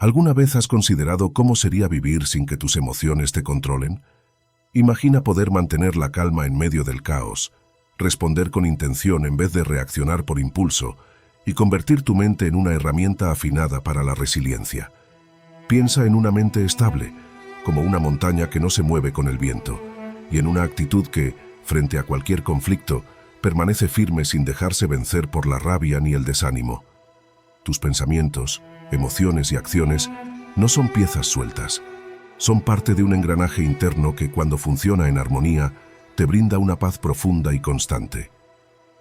¿Alguna vez has considerado cómo sería vivir sin que tus emociones te controlen? Imagina poder mantener la calma en medio del caos, responder con intención en vez de reaccionar por impulso y convertir tu mente en una herramienta afinada para la resiliencia. Piensa en una mente estable, como una montaña que no se mueve con el viento, y en una actitud que, frente a cualquier conflicto, permanece firme sin dejarse vencer por la rabia ni el desánimo. Tus pensamientos, emociones y acciones no son piezas sueltas. Son parte de un engranaje interno que, cuando funciona en armonía, te brinda una paz profunda y constante.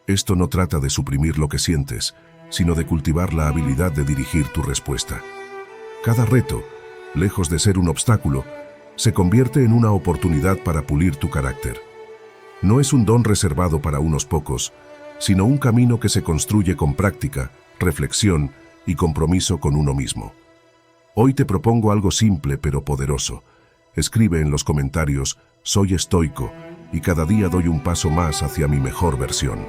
Esto no trata de suprimir lo que sientes, sino de cultivar la habilidad de dirigir tu respuesta. Cada reto, lejos de ser un obstáculo, se convierte en una oportunidad para pulir tu carácter. No es un don reservado para unos pocos, sino un camino que se construye con práctica, reflexión y compromiso con uno mismo. Hoy te propongo algo simple pero poderoso. Escribe en los comentarios: soy estoico y cada día doy un paso más hacia mi mejor versión.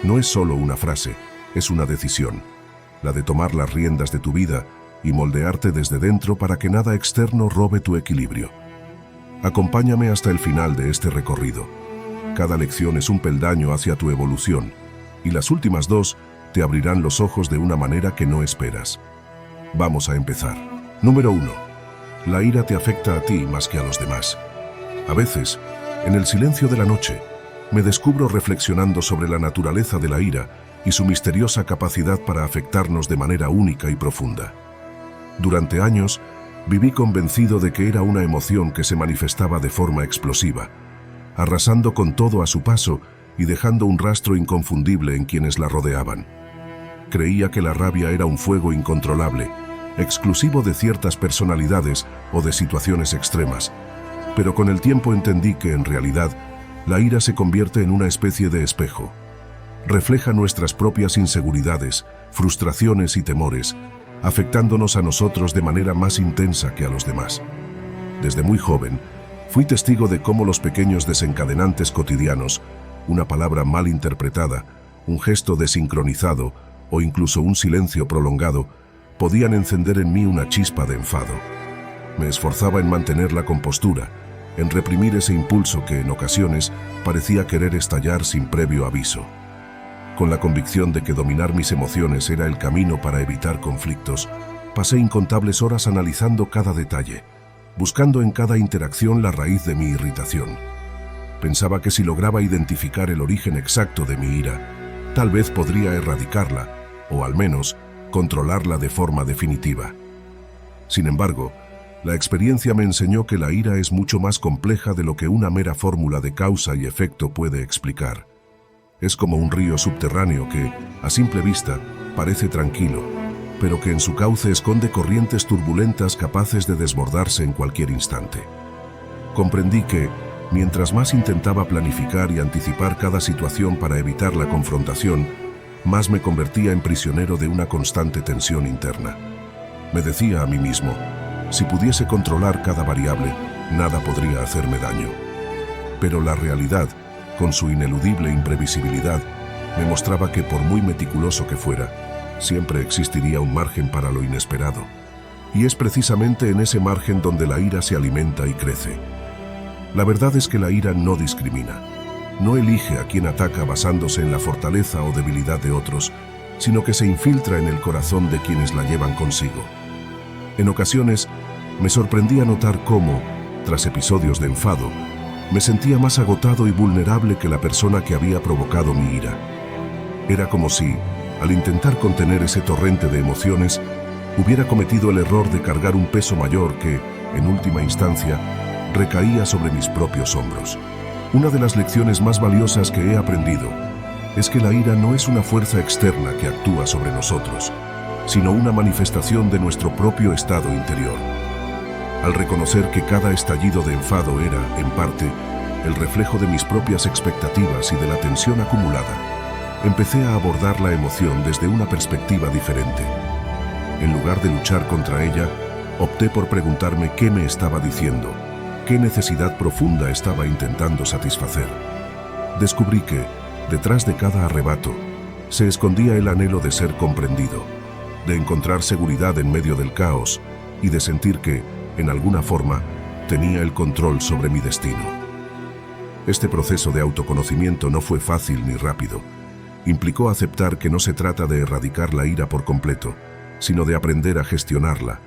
No es solo una frase, es una decisión, la de tomar las riendas de tu vida y moldearte desde dentro para que nada externo robe tu equilibrio. Acompáñame hasta el final de este recorrido. Cada lección es un peldaño hacia tu evolución, y las últimas dos te abrirán los ojos de una manera que no esperas. Vamos a empezar. Número 1. La ira te afecta a ti más que a los demás. A veces, en el silencio de la noche, me descubro reflexionando sobre la naturaleza de la ira y su misteriosa capacidad para afectarnos de manera única y profunda. Durante años, viví convencido de que era una emoción que se manifestaba de forma explosiva, arrasando con todo a su paso y dejando un rastro inconfundible en quienes la rodeaban. Creía que la rabia era un fuego incontrolable, exclusivo de ciertas personalidades o de situaciones extremas, pero con el tiempo entendí que, en realidad, la ira se convierte en una especie de espejo. Refleja nuestras propias inseguridades, frustraciones y temores, afectándonos a nosotros de manera más intensa que a los demás. Desde muy joven, fui testigo de cómo los pequeños desencadenantes cotidianos, una palabra mal interpretada, un gesto desincronizado o incluso un silencio prolongado, podían encender en mí una chispa de enfado. Me esforzaba en mantener la compostura, en reprimir ese impulso que en ocasiones parecía querer estallar sin previo aviso. Con la convicción de que dominar mis emociones era el camino para evitar conflictos, pasé incontables horas analizando cada detalle, buscando en cada interacción la raíz de mi irritación. Pensaba que si lograba identificar el origen exacto de mi ira, tal vez podría erradicarla, o al menos controlarla de forma definitiva. Sin embargo, la experiencia me enseñó que la ira es mucho más compleja de lo que una mera fórmula de causa y efecto puede explicar. Es como un río subterráneo que, a simple vista, parece tranquilo, pero que en su cauce esconde corrientes turbulentas capaces de desbordarse en cualquier instante. Comprendí que, mientras más intentaba planificar y anticipar cada situación para evitar la confrontación, más me convertía en prisionero de una constante tensión interna. Me decía a mí mismo: si pudiese controlar cada variable, nada podría hacerme daño. Pero la realidad, con su ineludible imprevisibilidad, me mostraba que, por muy meticuloso que fuera, siempre existiría un margen para lo inesperado. Y es precisamente en ese margen donde la ira se alimenta y crece. La verdad es que la ira no discrimina. No elige a quien ataca basándose en la fortaleza o debilidad de otros, sino que se infiltra en el corazón de quienes la llevan consigo. En ocasiones, me sorprendía notar cómo, tras episodios de enfado, me sentía más agotado y vulnerable que la persona que había provocado mi ira. Era como si, al intentar contener ese torrente de emociones, hubiera cometido el error de cargar un peso mayor que, en última instancia, recaía sobre mis propios hombros. Una de las lecciones más valiosas que he aprendido es que la ira no es una fuerza externa que actúa sobre nosotros, sino una manifestación de nuestro propio estado interior. Al reconocer que cada estallido de enfado era, en parte, el reflejo de mis propias expectativas y de la tensión acumulada, empecé a abordar la emoción desde una perspectiva diferente. En lugar de luchar contra ella, opté por preguntarme qué me estaba diciendo, qué necesidad profunda estaba intentando satisfacer. Descubrí que, detrás de cada arrebato, se escondía el anhelo de ser comprendido, de encontrar seguridad en medio del caos y de sentir que, en alguna forma, tenía el control sobre mi destino. Este proceso de autoconocimiento no fue fácil ni rápido. Implicó aceptar que no se trata de erradicar la ira por completo, sino de aprender a gestionarla,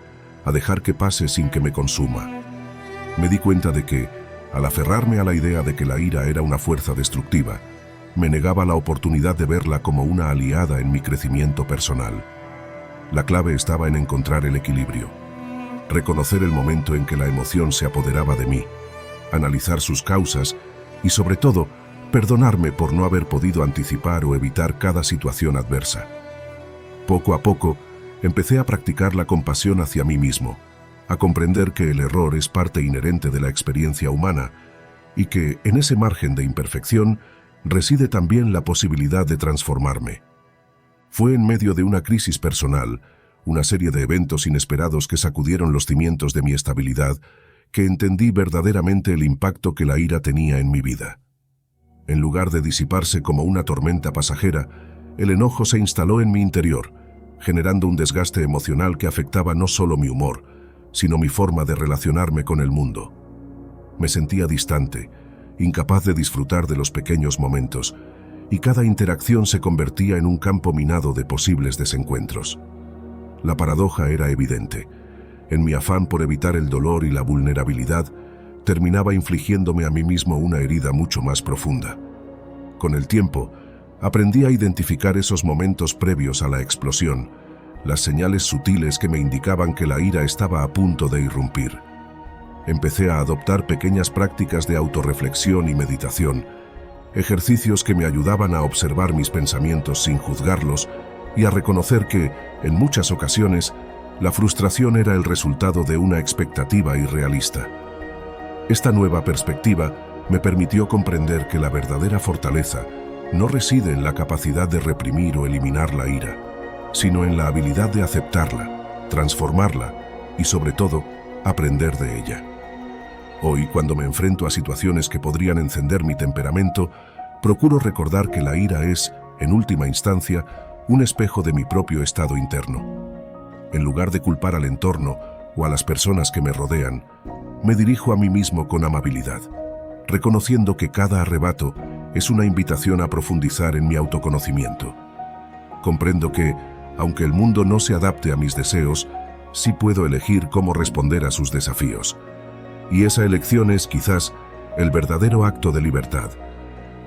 a dejar que pase sin que me consuma. Me di cuenta de que, al aferrarme a la idea de que la ira era una fuerza destructiva, me negaba la oportunidad de verla como una aliada en mi crecimiento personal. La clave estaba en encontrar el equilibrio, reconocer el momento en que la emoción se apoderaba de mí, analizar sus causas y, sobre todo, perdonarme por no haber podido anticipar o evitar cada situación adversa. Poco a poco, empecé a practicar la compasión hacia mí mismo, a comprender que el error es parte inherente de la experiencia humana y que, en ese margen de imperfección, reside también la posibilidad de transformarme. Fue en medio de una crisis personal, una serie de eventos inesperados que sacudieron los cimientos de mi estabilidad, que entendí verdaderamente el impacto que la ira tenía en mi vida. En lugar de disiparse como una tormenta pasajera, el enojo se instaló en mi interior, generando un desgaste emocional que afectaba no solo mi humor, sino mi forma de relacionarme con el mundo. Me sentía distante, incapaz de disfrutar de los pequeños momentos, y cada interacción se convertía en un campo minado de posibles desencuentros. La paradoja era evidente. En mi afán por evitar el dolor y la vulnerabilidad, terminaba infligiéndome a mí mismo una herida mucho más profunda. Con el tiempo, aprendí a identificar esos momentos previos a la explosión, las señales sutiles que me indicaban que la ira estaba a punto de irrumpir. Empecé a adoptar pequeñas prácticas de autorreflexión y meditación, ejercicios que me ayudaban a observar mis pensamientos sin juzgarlos y a reconocer que, en muchas ocasiones, la frustración era el resultado de una expectativa irrealista. Esta nueva perspectiva me permitió comprender que la verdadera fortaleza no reside en la capacidad de reprimir o eliminar la ira, sino en la habilidad de aceptarla, transformarla y, sobre todo, aprender de ella. Hoy, cuando me enfrento a situaciones que podrían encender mi temperamento, procuro recordar que la ira es, en última instancia, un espejo de mi propio estado interno. En lugar de culpar al entorno o a las personas que me rodean, me dirijo a mí mismo con amabilidad, reconociendo que cada arrebato es una invitación a profundizar en mi autoconocimiento. Comprendo que, aunque el mundo no se adapte a mis deseos, sí puedo elegir cómo responder a sus desafíos. Y esa elección es, quizás, el verdadero acto de libertad.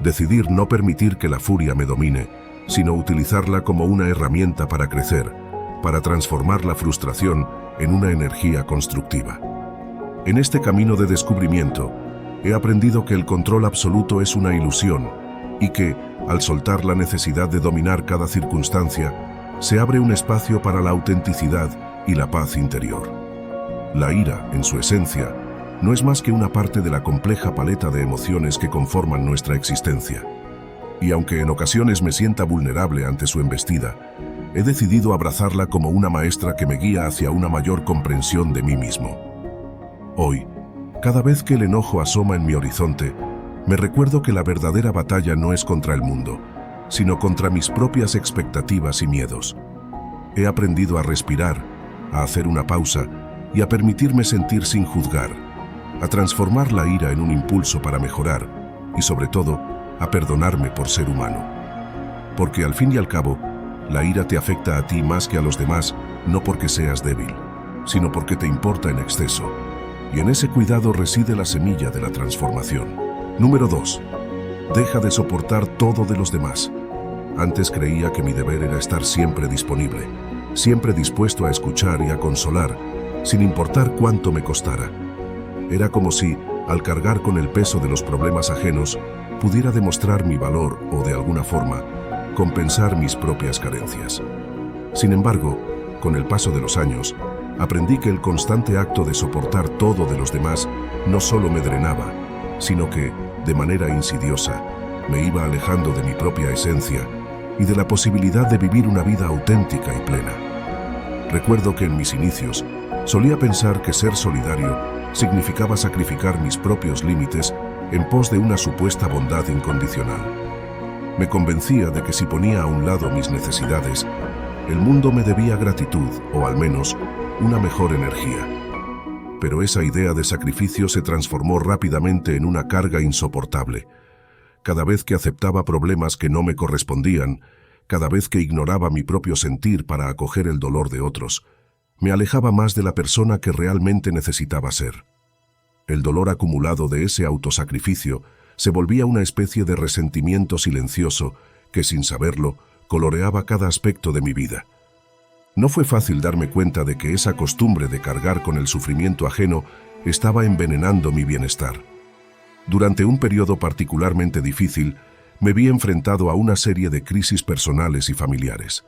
Decidir no permitir que la furia me domine, sino utilizarla como una herramienta para crecer, para transformar la frustración en una energía constructiva. En este camino de descubrimiento, he aprendido que el control absoluto es una ilusión y que, al soltar la necesidad de dominar cada circunstancia, se abre un espacio para la autenticidad y la paz interior. La ira, en su esencia, no es más que una parte de la compleja paleta de emociones que conforman nuestra existencia. Y aunque en ocasiones me sienta vulnerable ante su embestida, he decidido abrazarla como una maestra que me guía hacia una mayor comprensión de mí mismo. Hoy, cada vez que el enojo asoma en mi horizonte, me recuerdo que la verdadera batalla no es contra el mundo, sino contra mis propias expectativas y miedos. He aprendido a respirar, a hacer una pausa y a permitirme sentir sin juzgar, a transformar la ira en un impulso para mejorar y, sobre todo, a perdonarme por ser humano. Porque al fin y al cabo, la ira te afecta a ti más que a los demás, no porque seas débil, sino porque te importa en exceso. Y en ese cuidado reside la semilla de la transformación. Número 2. Deja de soportar todo de los demás. Antes creía que mi deber era estar siempre disponible, siempre dispuesto a escuchar y a consolar, sin importar cuánto me costara. Era como si, al cargar con el peso de los problemas ajenos, pudiera demostrar mi valor o, de alguna forma, compensar mis propias carencias. Sin embargo, con el paso de los años, aprendí que el constante acto de soportar todo de los demás no solo me drenaba, sino que, de manera insidiosa, me iba alejando de mi propia esencia y de la posibilidad de vivir una vida auténtica y plena. Recuerdo que en mis inicios solía pensar que ser solidario significaba sacrificar mis propios límites en pos de una supuesta bondad incondicional. Me convencía de que si ponía a un lado mis necesidades, El mundo me debía gratitud, o al menos, una mejor energía. Pero esa idea de sacrificio se transformó rápidamente en una carga insoportable. Cada vez que aceptaba problemas que no me correspondían, cada vez que ignoraba mi propio sentir para acoger el dolor de otros, me alejaba más de la persona que realmente necesitaba ser. El dolor acumulado de ese autosacrificio se volvía una especie de resentimiento silencioso que, sin saberlo, coloreaba cada aspecto de mi vida. No fue fácil darme cuenta de que esa costumbre de cargar con el sufrimiento ajeno estaba envenenando mi bienestar. Durante un periodo particularmente difícil, me vi enfrentado a una serie de crisis personales y familiares.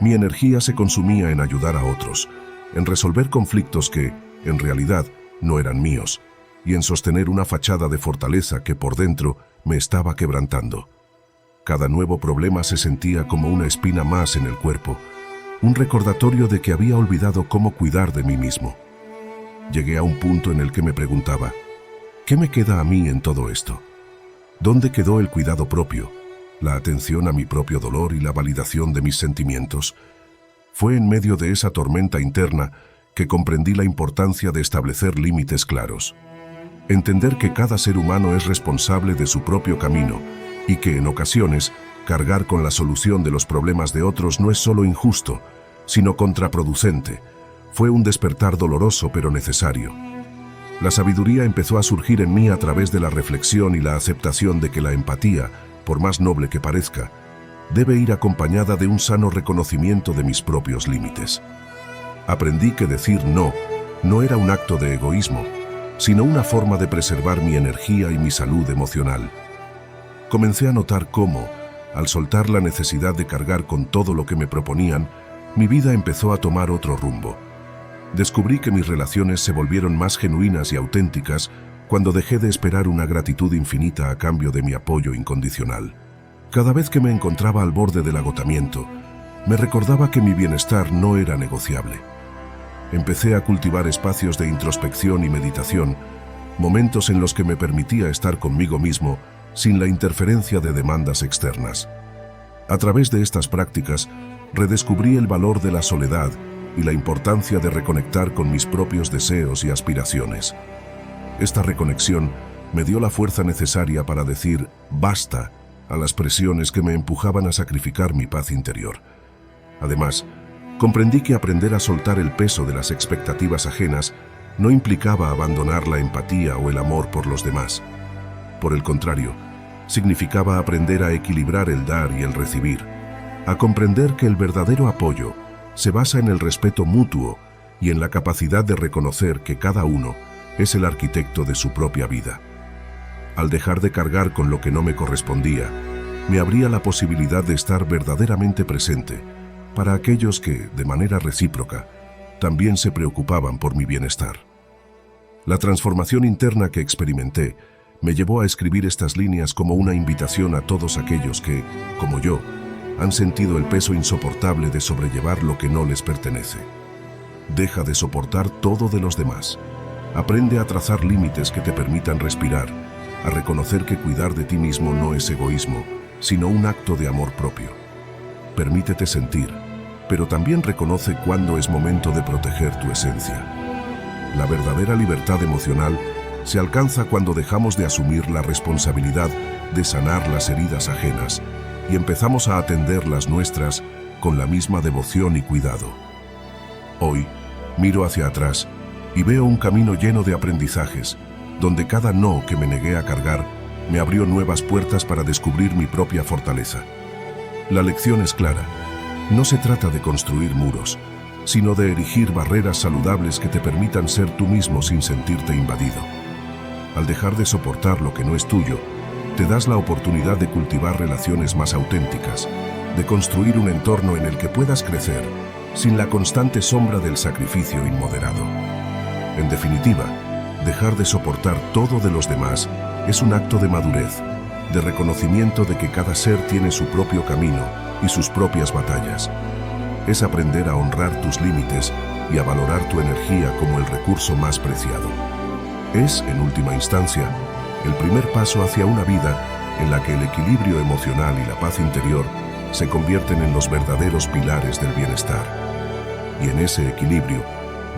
Mi energía se consumía en ayudar a otros, en resolver conflictos que, en realidad, no eran míos, y en sostener una fachada de fortaleza que por dentro me estaba quebrantando. Cada nuevo problema se sentía como una espina más en el cuerpo, un recordatorio de que había olvidado cómo cuidar de mí mismo. Llegué a un punto en el que me preguntaba, ¿qué me queda a mí en todo esto? ¿Dónde quedó el cuidado propio, la atención a mi propio dolor y la validación de mis sentimientos? Fue en medio de esa tormenta interna que comprendí la importancia de establecer límites claros. Entender que cada ser humano es responsable de su propio camino y que, en ocasiones, cargar con la solución de los problemas de otros no es solo injusto, sino contraproducente. Fue un despertar doloroso pero necesario. La sabiduría empezó a surgir en mí a través de la reflexión y la aceptación de que la empatía, por más noble que parezca, debe ir acompañada de un sano reconocimiento de mis propios límites. Aprendí que decir no era un acto de egoísmo, sino una forma de preservar mi energía y mi salud emocional. Comencé a notar cómo, al soltar la necesidad de cargar con todo lo que me proponían, mi vida empezó a tomar otro rumbo. Descubrí que mis relaciones se volvieron más genuinas y auténticas cuando dejé de esperar una gratitud infinita a cambio de mi apoyo incondicional. Cada vez que me encontraba al borde del agotamiento, me recordaba que mi bienestar no era negociable. Empecé a cultivar espacios de introspección y meditación, momentos en los que me permitía estar conmigo mismo sin la interferencia de demandas externas. A través de estas prácticas, redescubrí el valor de la soledad y la importancia de reconectar con mis propios deseos y aspiraciones. Esta reconexión me dio la fuerza necesaria para decir basta a las presiones que me empujaban a sacrificar mi paz interior. Además, comprendí que aprender a soltar el peso de las expectativas ajenas no implicaba abandonar la empatía o el amor por los demás. Por el contrario, significaba aprender a equilibrar el dar y el recibir, a comprender que el verdadero apoyo se basa en el respeto mutuo y en la capacidad de reconocer que cada uno es el arquitecto de su propia vida. Al dejar de cargar con lo que no me correspondía, me abría la posibilidad de estar verdaderamente presente para aquellos que, de manera recíproca, también se preocupaban por mi bienestar. La transformación interna que experimenté me llevó a escribir estas líneas como una invitación a todos aquellos que, como yo, han sentido el peso insoportable de sobrellevar lo que no les pertenece. Deja de soportar todo de los demás. Aprende a trazar límites que te permitan respirar, a reconocer que cuidar de ti mismo no es egoísmo, sino un acto de amor propio. Permítete sentir, pero también reconoce cuándo es momento de proteger tu esencia. La verdadera libertad emocional se alcanza cuando dejamos de asumir la responsabilidad de sanar las heridas ajenas y empezamos a atender las nuestras con la misma devoción y cuidado. Hoy, miro hacia atrás y veo un camino lleno de aprendizajes, donde cada no que me negué a cargar me abrió nuevas puertas para descubrir mi propia fortaleza. La lección es clara. No se trata de construir muros, sino de erigir barreras saludables que te permitan ser tú mismo sin sentirte invadido. Al dejar de soportar lo que no es tuyo, te das la oportunidad de cultivar relaciones más auténticas, de construir un entorno en el que puedas crecer, sin la constante sombra del sacrificio inmoderado. En definitiva, dejar de soportar todo de los demás es un acto de madurez, de reconocimiento de que cada ser tiene su propio camino y sus propias batallas. Es aprender a honrar tus límites y a valorar tu energía como el recurso más preciado. Es, en última instancia, el primer paso hacia una vida en la que el equilibrio emocional y la paz interior se convierten en los verdaderos pilares del bienestar. Y en ese equilibrio,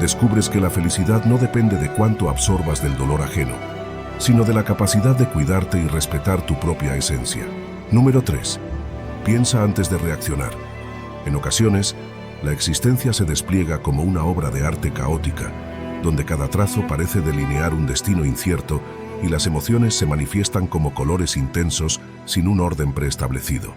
descubres que la felicidad no depende de cuánto absorbas del dolor ajeno, sino de la capacidad de cuidarte y respetar tu propia esencia. Número 3. Piensa antes de reaccionar. En ocasiones, la existencia se despliega como una obra de arte caótica, donde cada trazo parece delinear un destino incierto y las emociones se manifiestan como colores intensos sin un orden preestablecido.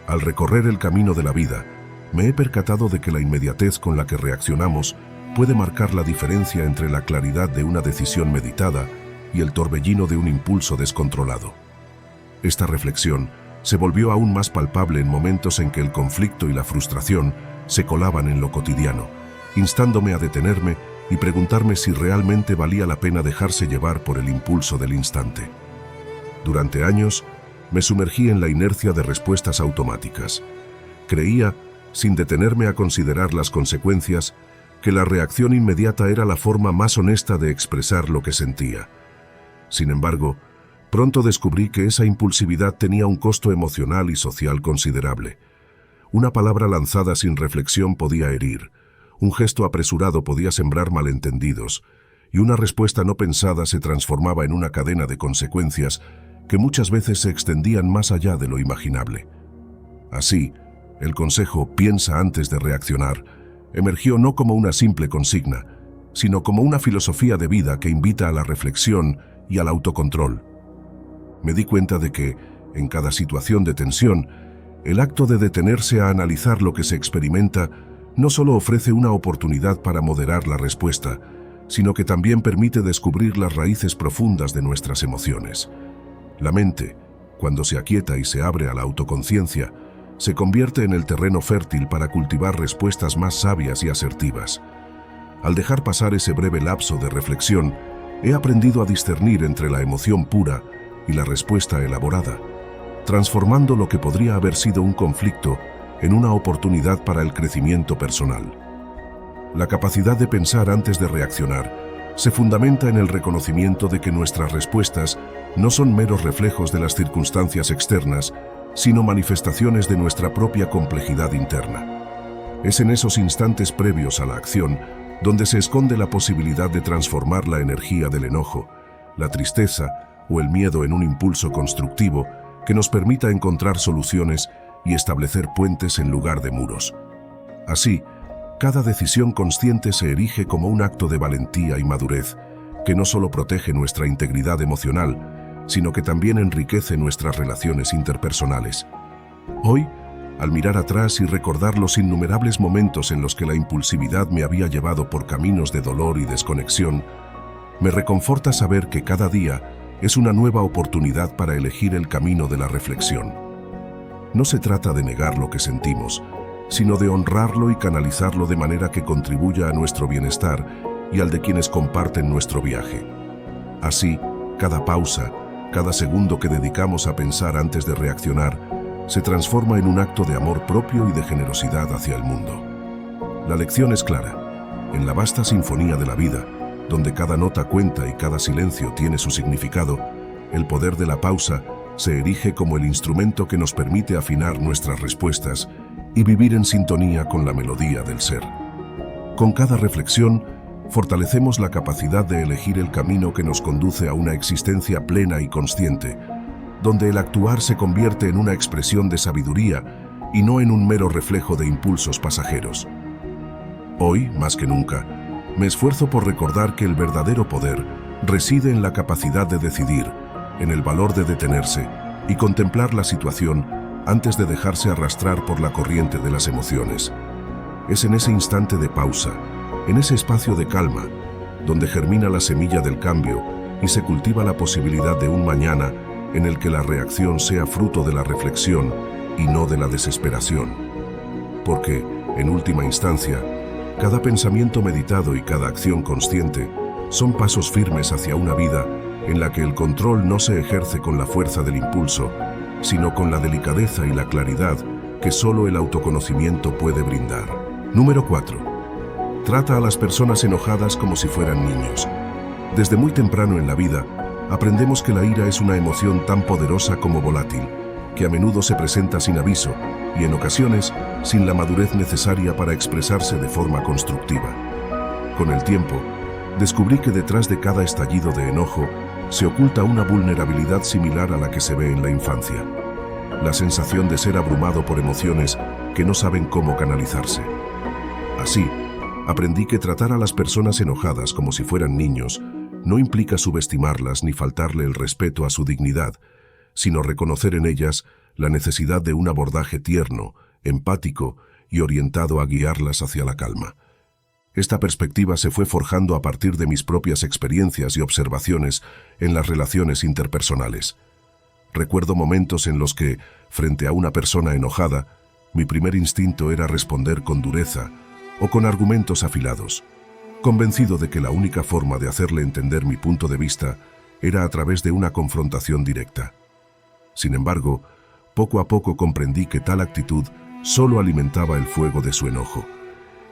Al recorrer el camino de la vida, me he percatado de que la inmediatez con la que reaccionamos puede marcar la diferencia entre la claridad de una decisión meditada y el torbellino de un impulso descontrolado. Esta reflexión se volvió aún más palpable en momentos en que el conflicto y la frustración se colaban en lo cotidiano, instándome a detenerme y preguntarme si realmente valía la pena dejarse llevar por el impulso del instante. Durante años, me sumergí en la inercia de respuestas automáticas. Creía, sin detenerme a considerar las consecuencias, que la reacción inmediata era la forma más honesta de expresar lo que sentía. Sin embargo, pronto descubrí que esa impulsividad tenía un costo emocional y social considerable. Una palabra lanzada sin reflexión podía herir, un gesto apresurado podía sembrar malentendidos, y una respuesta no pensada se transformaba en una cadena de consecuencias que muchas veces se extendían más allá de lo imaginable. Así, el consejo «piensa antes de reaccionar» emergió no como una simple consigna, sino como una filosofía de vida que invita a la reflexión y al autocontrol. Me di cuenta de que, en cada situación de tensión, el acto de detenerse a analizar lo que se experimenta no solo ofrece una oportunidad para moderar la respuesta, sino que también permite descubrir las raíces profundas de nuestras emociones. La mente, cuando se aquieta y se abre a la autoconciencia, se convierte en el terreno fértil para cultivar respuestas más sabias y asertivas. Al dejar pasar ese breve lapso de reflexión, he aprendido a discernir entre la emoción pura y la respuesta elaborada, transformando lo que podría haber sido un conflicto en una oportunidad para el crecimiento personal. La capacidad de pensar antes de reaccionar se fundamenta en el reconocimiento de que nuestras respuestas no son meros reflejos de las circunstancias externas, sino manifestaciones de nuestra propia complejidad interna. Es en esos instantes previos a la acción donde se esconde la posibilidad de transformar la energía del enojo, la tristeza o el miedo en un impulso constructivo que nos permita encontrar soluciones y establecer puentes en lugar de muros. Así, cada decisión consciente se erige como un acto de valentía y madurez, que no solo protege nuestra integridad emocional, sino que también enriquece nuestras relaciones interpersonales. Hoy, al mirar atrás y recordar los innumerables momentos en los que la impulsividad me había llevado por caminos de dolor y desconexión, me reconforta saber que cada día es una nueva oportunidad para elegir el camino de la reflexión. No se trata de negar lo que sentimos, sino de honrarlo y canalizarlo de manera que contribuya a nuestro bienestar y al de quienes comparten nuestro viaje. Así, cada pausa, cada segundo que dedicamos a pensar antes de reaccionar, se transforma en un acto de amor propio y de generosidad hacia el mundo. La lección es clara. En la vasta sinfonía de la vida, donde cada nota cuenta y cada silencio tiene su significado, el poder de la pausa se erige como el instrumento que nos permite afinar nuestras respuestas y vivir en sintonía con la melodía del ser. Con cada reflexión, fortalecemos la capacidad de elegir el camino que nos conduce a una existencia plena y consciente, donde el actuar se convierte en una expresión de sabiduría y no en un mero reflejo de impulsos pasajeros. Hoy, más que nunca, me esfuerzo por recordar que el verdadero poder reside en la capacidad de decidir, en el valor de detenerse y contemplar la situación antes de dejarse arrastrar por la corriente de las emociones. Es en ese instante de pausa, en ese espacio de calma, donde germina la semilla del cambio y se cultiva la posibilidad de un mañana en el que la reacción sea fruto de la reflexión y no de la desesperación. Porque, en última instancia, cada pensamiento meditado y cada acción consciente son pasos firmes hacia una vida en la que el control no se ejerce con la fuerza del impulso, sino con la delicadeza y la claridad que solo el autoconocimiento puede brindar. Número 4. Trata a las personas enojadas como si fueran niños. Desde muy temprano en la vida, aprendemos que la ira es una emoción tan poderosa como volátil, que a menudo se presenta sin aviso y en ocasiones sin la madurez necesaria para expresarse de forma constructiva. Con el tiempo, descubrí que detrás de cada estallido de enojo se oculta una vulnerabilidad similar a la que se ve en la infancia. La sensación de ser abrumado por emociones que no saben cómo canalizarse. Así, aprendí que tratar a las personas enojadas como si fueran niños no implica subestimarlas ni faltarle el respeto a su dignidad, sino reconocer en ellas la necesidad de un abordaje tierno, empático y orientado a guiarlas hacia la calma. Esta perspectiva se fue forjando a partir de mis propias experiencias y observaciones en las relaciones interpersonales. Recuerdo momentos en los que, frente a una persona enojada, mi primer instinto era responder con dureza o con argumentos afilados, convencido de que la única forma de hacerle entender mi punto de vista era a través de una confrontación directa. Sin embargo, poco a poco comprendí que tal actitud solo alimentaba el fuego de su enojo,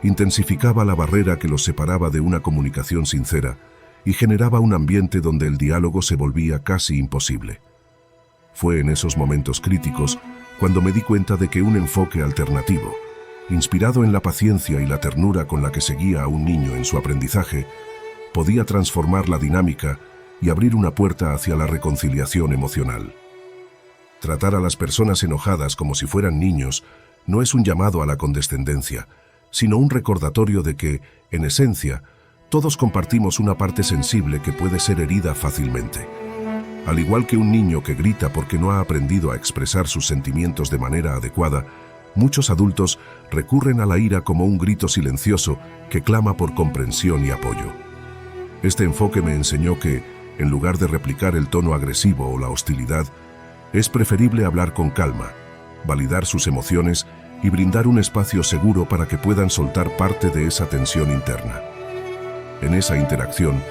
intensificaba la barrera que los separaba de una comunicación sincera y generaba un ambiente donde el diálogo se volvía casi imposible. Fue en esos momentos críticos cuando me di cuenta de que un enfoque alternativo, inspirado en la paciencia y la ternura con la que seguía a un niño en su aprendizaje, podía transformar la dinámica y abrir una puerta hacia la reconciliación emocional. Tratar a las personas enojadas como si fueran niños no es un llamado a la condescendencia, sino un recordatorio de que, en esencia, todos compartimos una parte sensible que puede ser herida fácilmente. Al igual que un niño que grita porque no ha aprendido a expresar sus sentimientos de manera adecuada, muchos adultos recurren a la ira como un grito silencioso que clama por comprensión y apoyo. Este enfoque me enseñó que, en lugar de replicar el tono agresivo o la hostilidad, es preferible hablar con calma, validar sus emociones y brindar un espacio seguro para que puedan soltar parte de esa tensión interna. En esa interacción,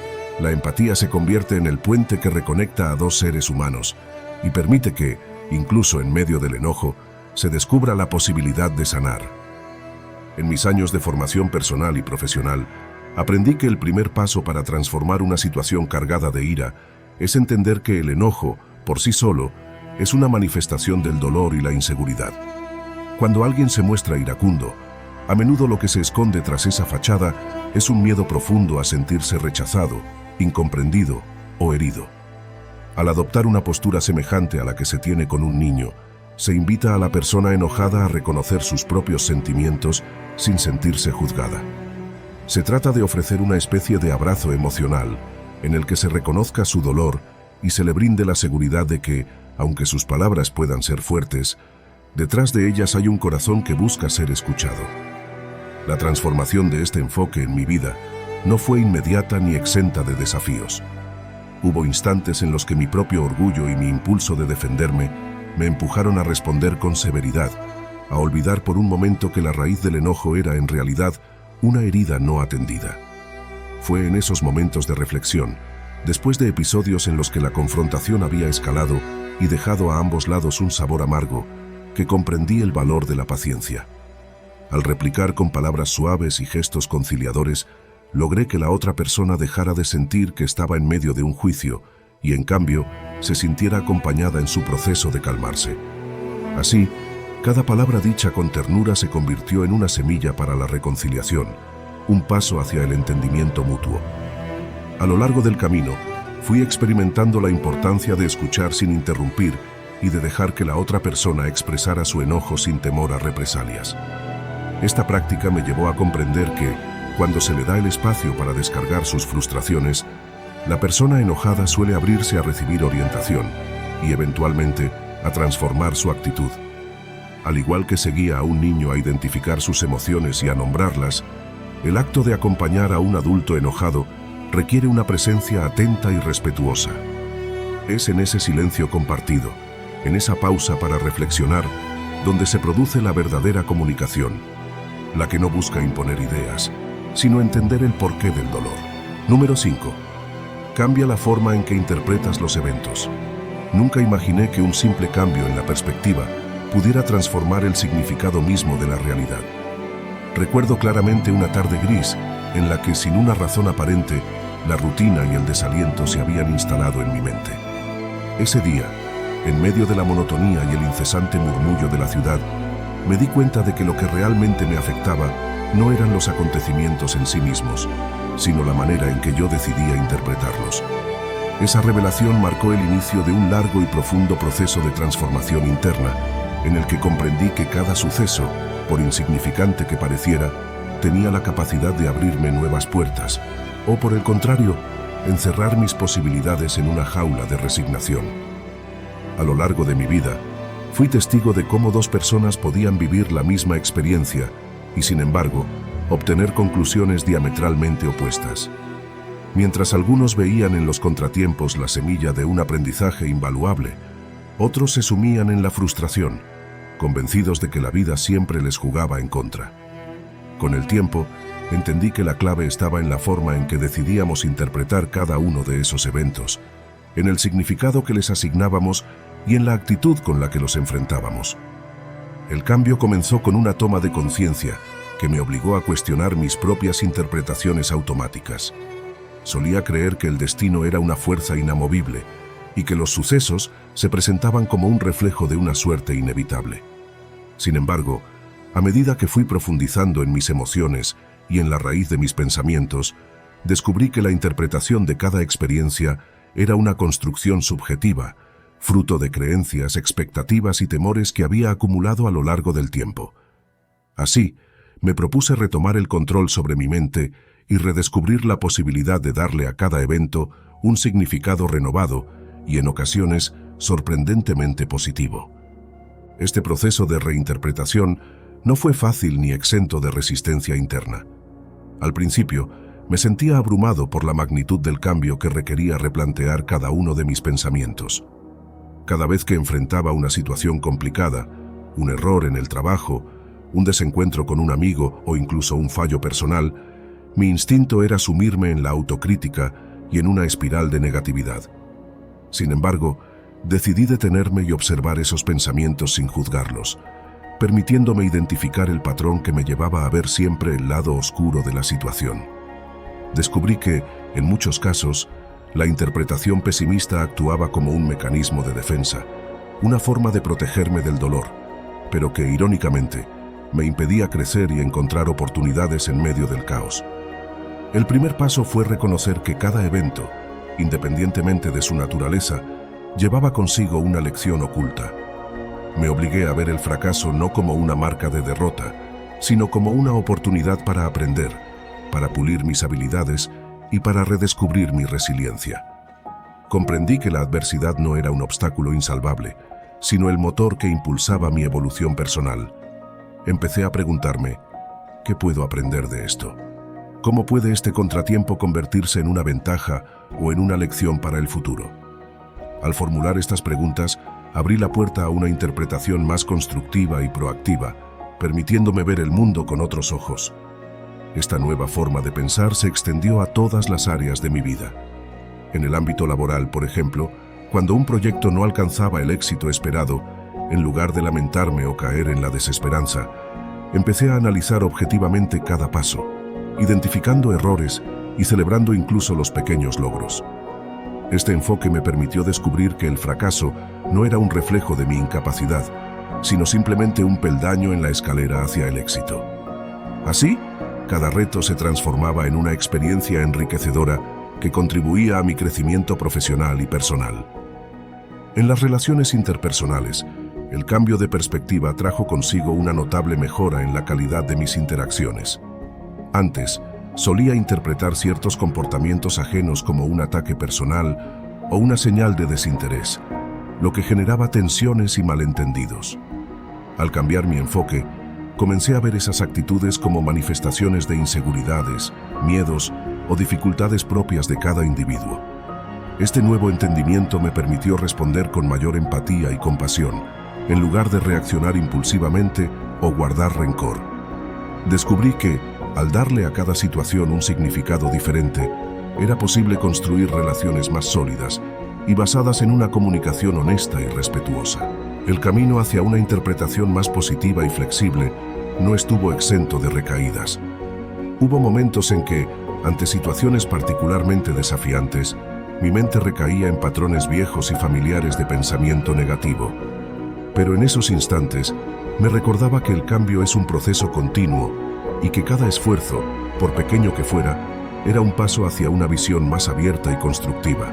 la empatía se convierte en el puente que reconecta a dos seres humanos y permite que, incluso en medio del enojo, se descubra la posibilidad de sanar. En mis años de formación personal y profesional, aprendí que el primer paso para transformar una situación cargada de ira es entender que el enojo, por sí solo, es una manifestación del dolor y la inseguridad. Cuando alguien se muestra iracundo, a menudo lo que se esconde tras esa fachada es un miedo profundo a sentirse rechazado, incomprendido o herido. Al adoptar una postura semejante a la que se tiene con un niño, se invita a la persona enojada a reconocer sus propios sentimientos sin sentirse juzgada. Se trata de ofrecer una especie de abrazo emocional en el que se reconozca su dolor y se le brinde la seguridad de que, aunque sus palabras puedan ser fuertes, detrás de ellas hay un corazón que busca ser escuchado. La transformación de este enfoque en mi vida no fue inmediata ni exenta de desafíos. Hubo instantes en los que mi propio orgullo y mi impulso de defenderme me empujaron a responder con severidad, a olvidar por un momento que la raíz del enojo era en realidad una herida no atendida. Fue en esos momentos de reflexión, después de episodios en los que la confrontación había escalado y dejado a ambos lados un sabor amargo, que comprendí el valor de la paciencia. Al replicar con palabras suaves y gestos conciliadores, logré que la otra persona dejara de sentir que estaba en medio de un juicio y, en cambio, se sintiera acompañada en su proceso de calmarse. Así, cada palabra dicha con ternura se convirtió en una semilla para la reconciliación, un paso hacia el entendimiento mutuo. A lo largo del camino, fui experimentando la importancia de escuchar sin interrumpir y de dejar que la otra persona expresara su enojo sin temor a represalias. Esta práctica me llevó a comprender que, cuando se le da el espacio para descargar sus frustraciones, la persona enojada suele abrirse a recibir orientación y, eventualmente, a transformar su actitud. Al igual que se guía a un niño a identificar sus emociones y a nombrarlas, el acto de acompañar a un adulto enojado requiere una presencia atenta y respetuosa. Es en ese silencio compartido, en esa pausa para reflexionar, donde se produce la verdadera comunicación, la que no busca imponer ideas, sino entender el porqué del dolor. Número 5. Cambia la forma en que interpretas los eventos. Nunca imaginé que un simple cambio en la perspectiva pudiera transformar el significado mismo de la realidad. Recuerdo claramente una tarde gris en la que, sin una razón aparente, la rutina y el desaliento se habían instalado en mi mente. Ese día, En medio de la monotonía y el incesante murmullo de la ciudad, me di cuenta de que lo que realmente me afectaba no eran los acontecimientos en sí mismos, sino la manera en que yo decidía interpretarlos. Esa revelación marcó el inicio de un largo y profundo proceso de transformación interna, en el que comprendí que cada suceso, por insignificante que pareciera, tenía la capacidad de abrirme nuevas puertas, o por el contrario, encerrar mis posibilidades en una jaula de resignación. A lo largo de mi vida, fui testigo de cómo dos personas podían vivir la misma experiencia y, sin embargo, obtener conclusiones diametralmente opuestas. Mientras algunos veían en los contratiempos la semilla de un aprendizaje invaluable, otros se sumían en la frustración, convencidos de que la vida siempre les jugaba en contra. Con el tiempo, entendí que la clave estaba en la forma en que decidíamos interpretar cada uno de esos eventos, en el significado que les asignábamos y en la actitud con la que los enfrentábamos. El cambio comenzó con una toma de conciencia que me obligó a cuestionar mis propias interpretaciones automáticas. Solía creer que el destino era una fuerza inamovible y que los sucesos se presentaban como un reflejo de una suerte inevitable. Sin embargo, a medida que fui profundizando en mis emociones y en la raíz de mis pensamientos, descubrí que la interpretación de cada experiencia era una construcción subjetiva, fruto de creencias, expectativas y temores que había acumulado a lo largo del tiempo. Así, me propuse retomar el control sobre mi mente y redescubrir la posibilidad de darle a cada evento un significado renovado y, en ocasiones, sorprendentemente positivo. Este proceso de reinterpretación no fue fácil ni exento de resistencia interna. Al principio, me sentía abrumado por la magnitud del cambio que requería replantear cada uno de mis pensamientos. Cada vez que enfrentaba una situación complicada, un error en el trabajo, un desencuentro con un amigo o incluso un fallo personal, mi instinto era sumirme en la autocrítica y en una espiral de negatividad. Sin embargo, decidí detenerme y observar esos pensamientos sin juzgarlos, permitiéndome identificar el patrón que me llevaba a ver siempre el lado oscuro de la situación. Descubrí que, en muchos casos, la interpretación pesimista actuaba como un mecanismo de defensa, una forma de protegerme del dolor, pero que, irónicamente, me impedía crecer y encontrar oportunidades en medio del caos. El primer paso fue reconocer que cada evento, independientemente de su naturaleza, llevaba consigo una lección oculta. Me obligué a ver el fracaso no como una marca de derrota, sino como una oportunidad para aprender, para pulir mis habilidades y para redescubrir mi resiliencia. Comprendí que la adversidad no era un obstáculo insalvable, sino el motor que impulsaba mi evolución personal. Empecé a preguntarme, ¿qué puedo aprender de esto? ¿Cómo puede este contratiempo convertirse en una ventaja o en una lección para el futuro? Al formular estas preguntas, abrí la puerta a una interpretación más constructiva y proactiva, permitiéndome ver el mundo con otros ojos. Esta nueva forma de pensar se extendió a todas las áreas de mi vida. En el ámbito laboral, por ejemplo, cuando un proyecto no alcanzaba el éxito esperado, en lugar de lamentarme o caer en la desesperanza, empecé a analizar objetivamente cada paso, identificando errores y celebrando incluso los pequeños logros. Este enfoque me permitió descubrir que el fracaso no era un reflejo de mi incapacidad, sino simplemente un peldaño en la escalera hacia el éxito. Así, cada reto se transformaba en una experiencia enriquecedora que contribuía a mi crecimiento profesional y personal. En las relaciones interpersonales, el cambio de perspectiva trajo consigo una notable mejora en la calidad de mis interacciones. Antes, solía interpretar ciertos comportamientos ajenos como un ataque personal o una señal de desinterés, lo que generaba tensiones y malentendidos. Al cambiar mi enfoque, comencé a ver esas actitudes como manifestaciones de inseguridades, miedos o dificultades propias de cada individuo. Este nuevo entendimiento me permitió responder con mayor empatía y compasión, en lugar de reaccionar impulsivamente o guardar rencor. Descubrí que, al darle a cada situación un significado diferente, era posible construir relaciones más sólidas y basadas en una comunicación honesta y respetuosa. El camino hacia una interpretación más positiva y flexible no estuvo exento de recaídas. Hubo momentos en que, ante situaciones particularmente desafiantes, mi mente recaía en patrones viejos y familiares de pensamiento negativo. Pero en esos instantes me recordaba que el cambio es un proceso continuo y que cada esfuerzo, por pequeño que fuera, era un paso hacia una visión más abierta y constructiva.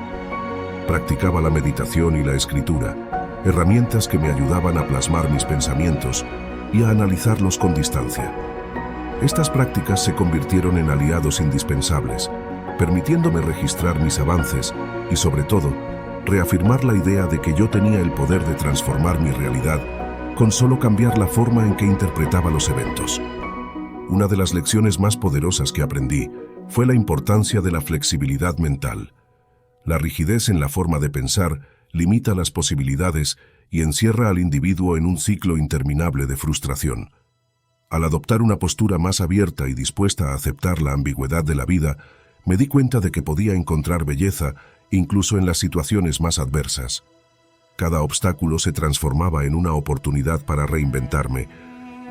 Practicaba la meditación y la escritura, herramientas que me ayudaban a plasmar mis pensamientos y a analizarlos con distancia. Estas prácticas se convirtieron en aliados indispensables, permitiéndome registrar mis avances y, sobre todo, reafirmar la idea de que yo tenía el poder de transformar mi realidad con solo cambiar la forma en que interpretaba los eventos. Una de las lecciones más poderosas que aprendí fue la importancia de la flexibilidad mental. La rigidez en la forma de pensar limita las posibilidades y encierra al individuo en un ciclo interminable de frustración. Al adoptar una postura más abierta y dispuesta a aceptar la ambigüedad de la vida, me di cuenta de que podía encontrar belleza incluso en las situaciones más adversas. Cada obstáculo se transformaba en una oportunidad para reinventarme,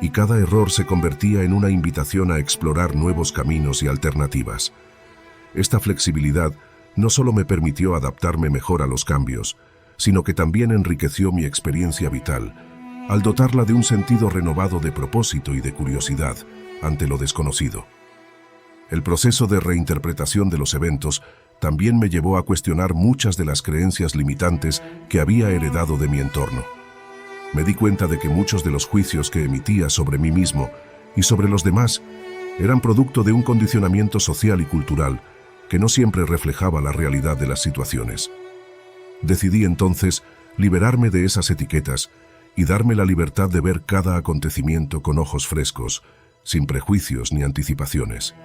y cada error se convertía en una invitación a explorar nuevos caminos y alternativas. Esta flexibilidad no solo me permitió adaptarme mejor a los cambios, sino que también enriqueció mi experiencia vital, al dotarla de un sentido renovado de propósito y de curiosidad ante lo desconocido. El proceso de reinterpretación de los eventos también me llevó a cuestionar muchas de las creencias limitantes que había heredado de mi entorno. Me di cuenta de que muchos de los juicios que emitía sobre mí mismo y sobre los demás eran producto de un condicionamiento social y cultural que no siempre reflejaba la realidad de las situaciones. Decidí entonces liberarme de esas etiquetas y darme la libertad de ver cada acontecimiento con ojos frescos, sin prejuicios ni anticipaciones.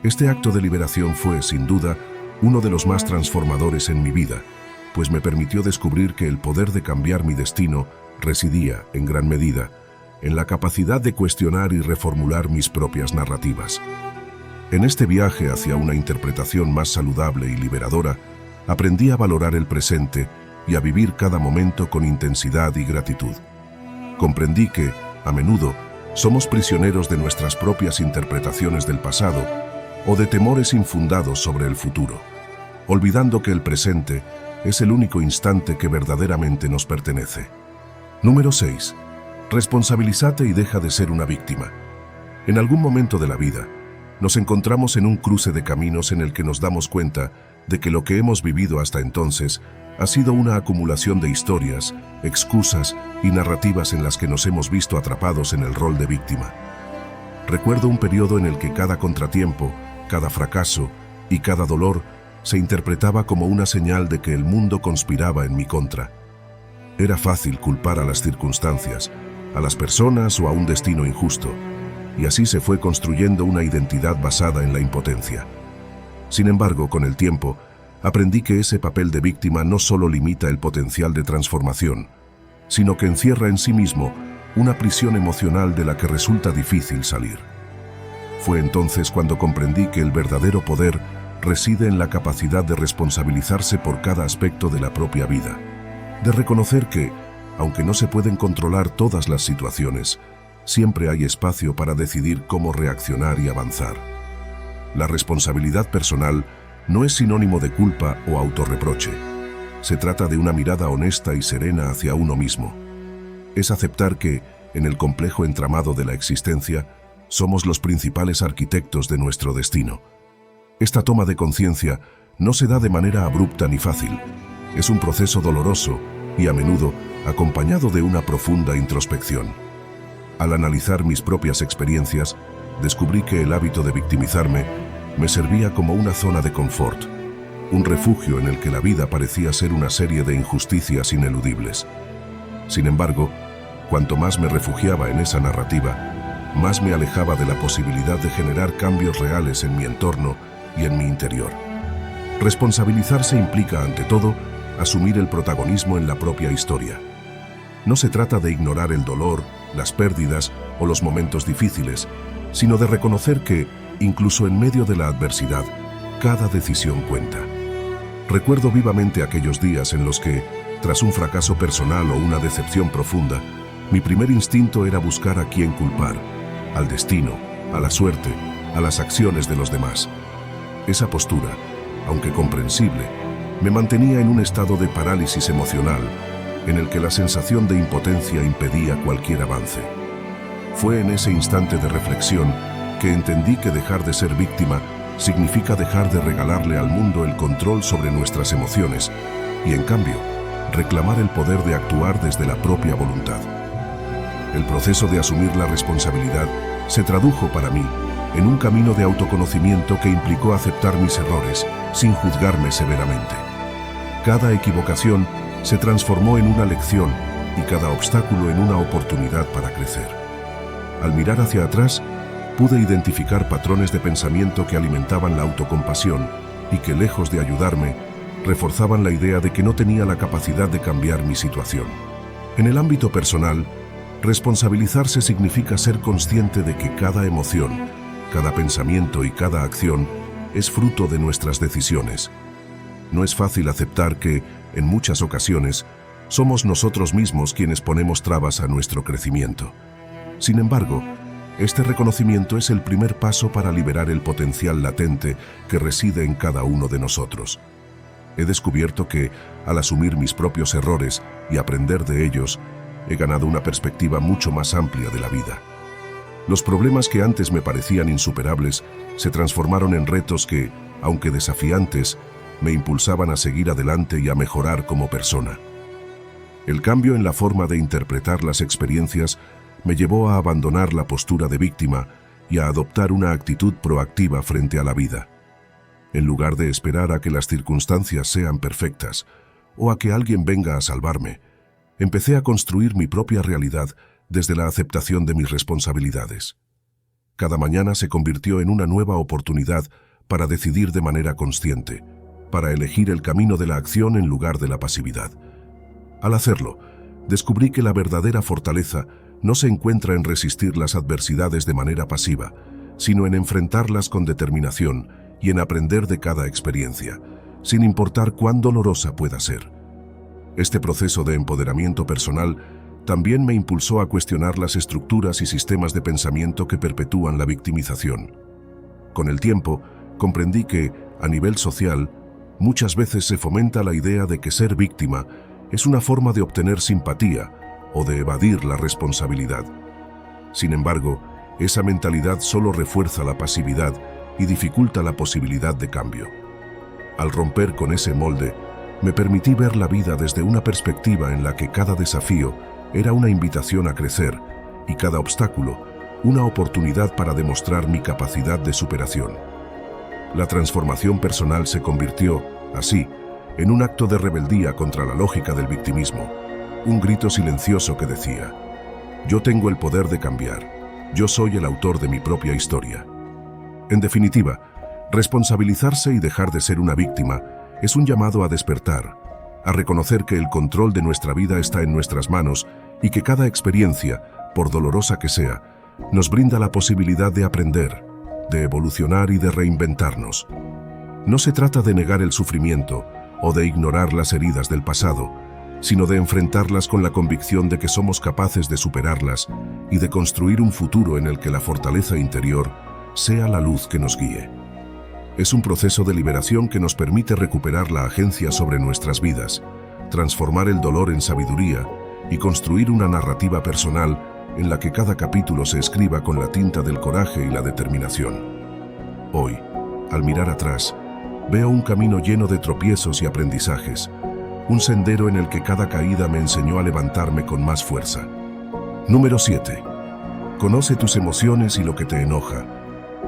Este acto de liberación fue, sin duda, uno de los más transformadores en mi vida, pues me permitió descubrir que el poder de cambiar mi destino residía, en gran medida, en la capacidad de cuestionar y reformular mis propias narrativas. En este viaje hacia una interpretación más saludable y liberadora, aprendí a valorar el presente y a vivir cada momento con intensidad y gratitud. Comprendí que, a menudo, somos prisioneros de nuestras propias interpretaciones del pasado o de temores infundados sobre el futuro, olvidando que el presente es el único instante que verdaderamente nos pertenece. Número 6. Responsabilízate y deja de ser una víctima. En algún momento de la vida, nos encontramos en un cruce de caminos en el que nos damos cuenta de que lo que hemos vivido hasta entonces ha sido una acumulación de historias, excusas y narrativas en las que nos hemos visto atrapados en el rol de víctima. Recuerdo un periodo en el que cada contratiempo, cada fracaso y cada dolor se interpretaba como una señal de que el mundo conspiraba en mi contra. Era fácil culpar a las circunstancias, a las personas o a un destino injusto, y así se fue construyendo una identidad basada en la impotencia. Sin embargo, con el tiempo, aprendí que ese papel de víctima no solo limita el potencial de transformación, sino que encierra en sí mismo una prisión emocional de la que resulta difícil salir. Fue entonces cuando comprendí que el verdadero poder reside en la capacidad de responsabilizarse por cada aspecto de la propia vida, de reconocer que, aunque no se pueden controlar todas las situaciones, siempre hay espacio para decidir cómo reaccionar y avanzar. La responsabilidad personal no es sinónimo de culpa o autorreproche. Se trata de una mirada honesta y serena hacia uno mismo. Es aceptar que, en el complejo entramado de la existencia, somos los principales arquitectos de nuestro destino. Esta toma de conciencia no se da de manera abrupta ni fácil. Es un proceso doloroso y, a menudo, acompañado de una profunda introspección. Al analizar mis propias experiencias, descubrí que el hábito de victimizarme me servía como una zona de confort, un refugio en el que la vida parecía ser una serie de injusticias ineludibles. Sin embargo, cuanto más me refugiaba en esa narrativa, más me alejaba de la posibilidad de generar cambios reales en mi entorno y en mi interior. Responsabilizarse implica, ante todo, asumir el protagonismo en la propia historia. No se trata de ignorar el dolor, las pérdidas o los momentos difíciles, sino de reconocer que, incluso en medio de la adversidad, cada decisión cuenta. Recuerdo vivamente aquellos días en los que, tras un fracaso personal o una decepción profunda, mi primer instinto era buscar a quién culpar, al destino, a la suerte, a las acciones de los demás. Esa postura, aunque comprensible, me mantenía en un estado de parálisis emocional, en el que la sensación de impotencia impedía cualquier avance. Fue en ese instante de reflexión que entendí que dejar de ser víctima significa dejar de regalarle al mundo el control sobre nuestras emociones y, en cambio, reclamar el poder de actuar desde la propia voluntad. El proceso de asumir la responsabilidad se tradujo para mí en un camino de autoconocimiento que implicó aceptar mis errores sin juzgarme severamente. Cada equivocación se transformó en una lección y cada obstáculo en una oportunidad para crecer. Al mirar hacia atrás, pude identificar patrones de pensamiento que alimentaban la autocompasión y que, lejos de ayudarme, reforzaban la idea de que no tenía la capacidad de cambiar mi situación. En el ámbito personal, responsabilizarse significa ser consciente de que cada emoción, cada pensamiento y cada acción es fruto de nuestras decisiones. No es fácil aceptar que, en muchas ocasiones, somos nosotros mismos quienes ponemos trabas a nuestro crecimiento. Sin embargo, este reconocimiento es el primer paso para liberar el potencial latente que reside en cada uno de nosotros. He descubierto que, al asumir mis propios errores y aprender de ellos, he ganado una perspectiva mucho más amplia de la vida. Los problemas que antes me parecían insuperables se transformaron en retos que, aunque desafiantes, me impulsaban a seguir adelante y a mejorar como persona. El cambio en la forma de interpretar las experiencias me llevó a abandonar la postura de víctima y a adoptar una actitud proactiva frente a la vida. En lugar de esperar a que las circunstancias sean perfectas o a que alguien venga a salvarme, empecé a construir mi propia realidad desde la aceptación de mis responsabilidades. Cada mañana se convirtió en una nueva oportunidad para decidir de manera consciente, para elegir el camino de la acción en lugar de la pasividad. Al hacerlo, descubrí que la verdadera fortaleza no se encuentra en resistir las adversidades de manera pasiva, sino en enfrentarlas con determinación y en aprender de cada experiencia, sin importar cuán dolorosa pueda ser. Este proceso de empoderamiento personal también me impulsó a cuestionar las estructuras y sistemas de pensamiento que perpetúan la victimización. Con el tiempo, comprendí que, a nivel social, muchas veces se fomenta la idea de que ser víctima es una forma de obtener simpatía o de evadir la responsabilidad. Sin embargo, esa mentalidad solo refuerza la pasividad y dificulta la posibilidad de cambio. Al romper con ese molde, me permití ver la vida desde una perspectiva en la que cada desafío era una invitación a crecer y cada obstáculo una oportunidad para demostrar mi capacidad de superación. La transformación personal se convirtió, así, en un acto de rebeldía contra la lógica del victimismo, un grito silencioso que decía: yo tengo el poder de cambiar, yo soy el autor de mi propia historia. En definitiva, responsabilizarse y dejar de ser una víctima es un llamado a despertar, a reconocer que el control de nuestra vida está en nuestras manos y que cada experiencia, por dolorosa que sea, nos brinda la posibilidad de aprender, de evolucionar y de reinventarnos. No se trata de negar el sufrimiento o de ignorar las heridas del pasado, sino de enfrentarlas con la convicción de que somos capaces de superarlas y de construir un futuro en el que la fortaleza interior sea la luz que nos guíe. Es un proceso de liberación que nos permite recuperar la agencia sobre nuestras vidas, transformar el dolor en sabiduría y construir una narrativa personal en la que cada capítulo se escriba con la tinta del coraje y la determinación. Hoy, al mirar atrás, veo un camino lleno de tropiezos y aprendizajes, un sendero en el que cada caída me enseñó a levantarme con más fuerza. Número 7. Conoce tus emociones y lo que te enoja.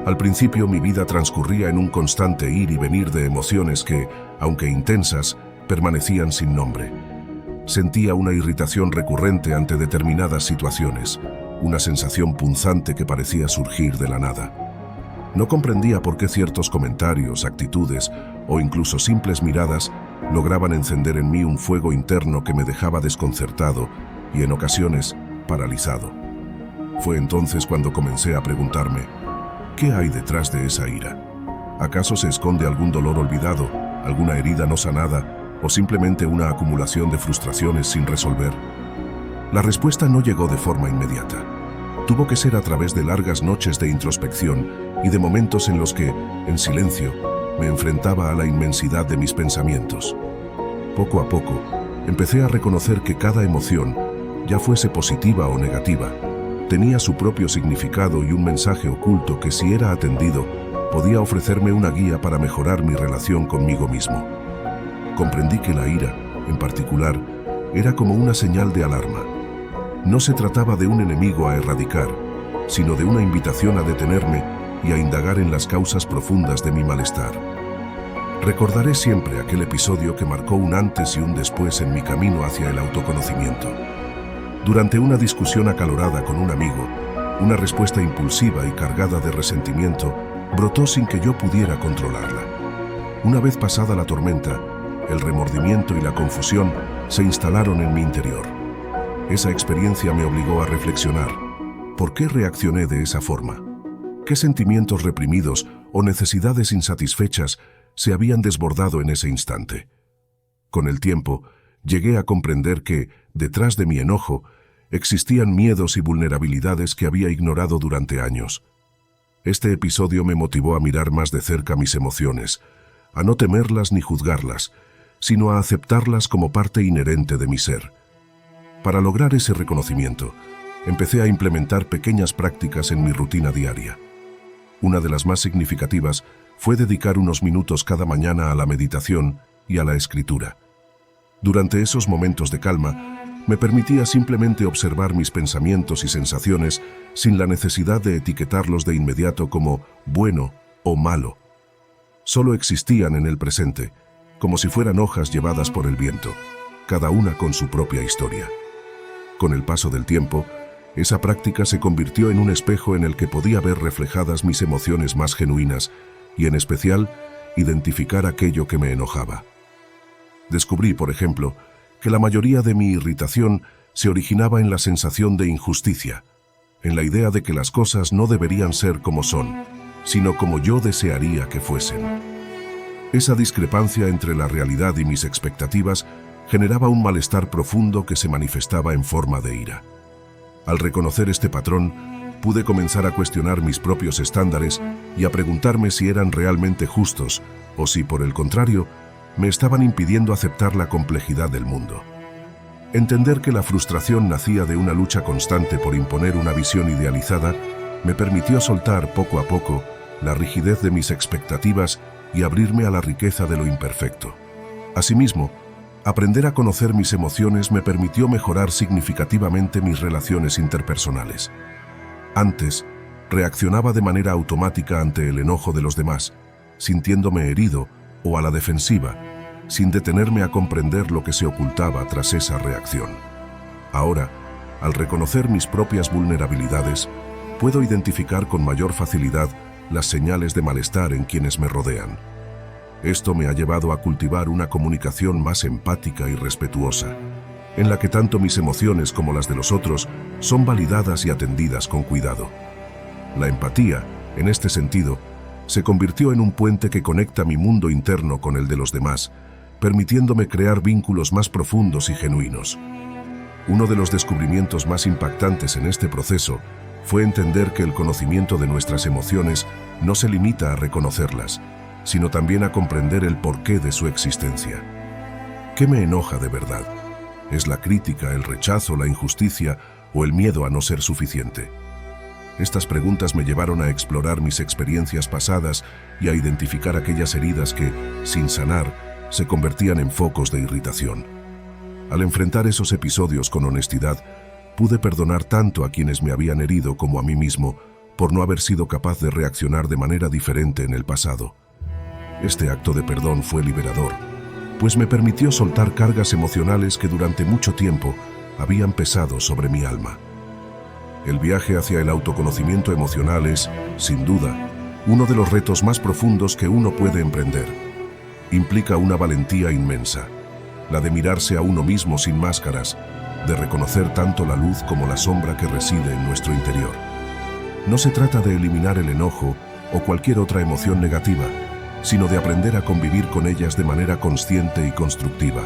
Al principio mi vida transcurría en un constante ir y venir de emociones que, aunque intensas, permanecían sin nombre. Sentía una irritación recurrente ante determinadas situaciones, una sensación punzante que parecía surgir de la nada. No comprendía por qué ciertos comentarios, actitudes o incluso simples miradas lograban encender en mí un fuego interno que me dejaba desconcertado y en ocasiones paralizado. Fue entonces cuando comencé a preguntarme: ¿qué hay detrás de esa ira? ¿Acaso se esconde algún dolor olvidado, alguna herida no sanada o simplemente una acumulación de frustraciones sin resolver? La respuesta no llegó de forma inmediata. Tuvo que ser a través de largas noches de introspección y de momentos en los que, en silencio, me enfrentaba a la inmensidad de mis pensamientos. Poco a poco, empecé a reconocer que cada emoción, ya fuese positiva o negativa, tenía su propio significado y un mensaje oculto que, si era atendido, podía ofrecerme una guía para mejorar mi relación conmigo mismo. Comprendí que la ira, en particular, era como una señal de alarma. No se trataba de un enemigo a erradicar, sino de una invitación a detenerme y a indagar en las causas profundas de mi malestar. Recordaré siempre aquel episodio que marcó un antes y un después en mi camino hacia el autoconocimiento. Durante una discusión acalorada con un amigo, una respuesta impulsiva y cargada de resentimiento brotó sin que yo pudiera controlarla. Una vez pasada la tormenta, el remordimiento y la confusión se instalaron en mi interior. Esa experiencia me obligó a reflexionar. ¿Por qué reaccioné de esa forma? ¿Qué sentimientos reprimidos o necesidades insatisfechas se habían desbordado en ese instante? Con el tiempo, llegué a comprender que, detrás de mi enojo, existían miedos y vulnerabilidades que había ignorado durante años. Este episodio me motivó a mirar más de cerca mis emociones, a no temerlas ni juzgarlas, sino a aceptarlas como parte inherente de mi ser. Para lograr ese reconocimiento, empecé a implementar pequeñas prácticas en mi rutina diaria. Una de las más significativas fue dedicar unos minutos cada mañana a la meditación y a la escritura. Durante esos momentos de calma, me permitía simplemente observar mis pensamientos y sensaciones sin la necesidad de etiquetarlos de inmediato como bueno o malo. Solo existían en el presente, como si fueran hojas llevadas por el viento, cada una con su propia historia. Con el paso del tiempo, esa práctica se convirtió en un espejo en el que podía ver reflejadas mis emociones más genuinas y, en especial, identificar aquello que me enojaba. Descubrí, por ejemplo, que la mayoría de mi irritación se originaba en la sensación de injusticia, en la idea de que las cosas no deberían ser como son, sino como yo desearía que fuesen. Esa discrepancia entre la realidad y mis expectativas generaba un malestar profundo que se manifestaba en forma de ira. Al reconocer este patrón, pude comenzar a cuestionar mis propios estándares y a preguntarme si eran realmente justos o si, por el contrario, me estaban impidiendo aceptar la complejidad del mundo. Entender que la frustración nacía de una lucha constante por imponer una visión idealizada me permitió soltar poco a poco la rigidez de mis expectativas y abrirme a la riqueza de lo imperfecto. Asimismo, aprender a conocer mis emociones me permitió mejorar significativamente mis relaciones interpersonales. Antes, reaccionaba de manera automática ante el enojo de los demás, sintiéndome herido o a la defensiva, sin detenerme a comprender lo que se ocultaba tras esa reacción. Ahora, al reconocer mis propias vulnerabilidades, puedo identificar con mayor facilidad las señales de malestar en quienes me rodean. Esto me ha llevado a cultivar una comunicación más empática y respetuosa, en la que tanto mis emociones como las de los otros son validadas y atendidas con cuidado. La empatía, en este sentido, se convirtió en un puente que conecta mi mundo interno con el de los demás, permitiéndome crear vínculos más profundos y genuinos. Uno de los descubrimientos más impactantes en este proceso fue entender que el conocimiento de nuestras emociones no se limita a reconocerlas, sino también a comprender el porqué de su existencia. ¿Qué me enoja de verdad? ¿Es la crítica, el rechazo, la injusticia o el miedo a no ser suficiente? Estas preguntas me llevaron a explorar mis experiencias pasadas y a identificar aquellas heridas que, sin sanar, se convertían en focos de irritación. Al enfrentar esos episodios con honestidad, pude perdonar tanto a quienes me habían herido como a mí mismo por no haber sido capaz de reaccionar de manera diferente en el pasado. Este acto de perdón fue liberador, pues me permitió soltar cargas emocionales que durante mucho tiempo habían pesado sobre mi alma. El viaje hacia el autoconocimiento emocional es, sin duda, uno de los retos más profundos que uno puede emprender. Implica una valentía inmensa, la de mirarse a uno mismo sin máscaras, de reconocer tanto la luz como la sombra que reside en nuestro interior. No se trata de eliminar el enojo o cualquier otra emoción negativa, sino de aprender a convivir con ellas de manera consciente y constructiva.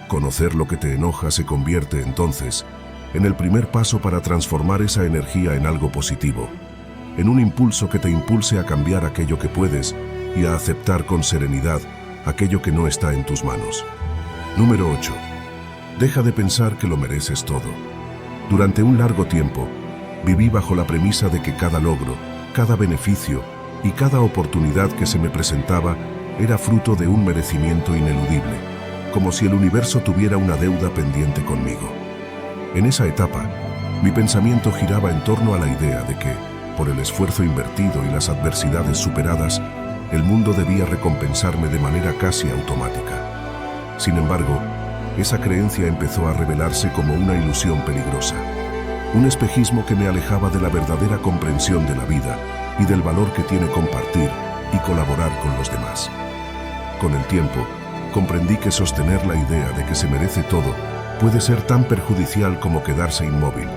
Conocer lo que te enoja se convierte, entonces, en el primer paso para transformar esa energía en algo positivo, en un impulso que te impulse a cambiar aquello que puedes y a aceptar con serenidad aquello que no está en tus manos. Número 8. Deja de pensar que lo mereces todo. Durante un largo tiempo, viví bajo la premisa de que cada logro, cada beneficio y cada oportunidad que se me presentaba era fruto de un merecimiento ineludible, como si el universo tuviera una deuda pendiente conmigo. En esa etapa, mi pensamiento giraba en torno a la idea de que, por el esfuerzo invertido y las adversidades superadas, el mundo debía recompensarme de manera casi automática. Sin embargo, esa creencia empezó a revelarse como una ilusión peligrosa, un espejismo que me alejaba de la verdadera comprensión de la vida y del valor que tiene compartir y colaborar con los demás. Con el tiempo, comprendí que sostener la idea de que se merece todo puede ser tan perjudicial como quedarse inmóvil,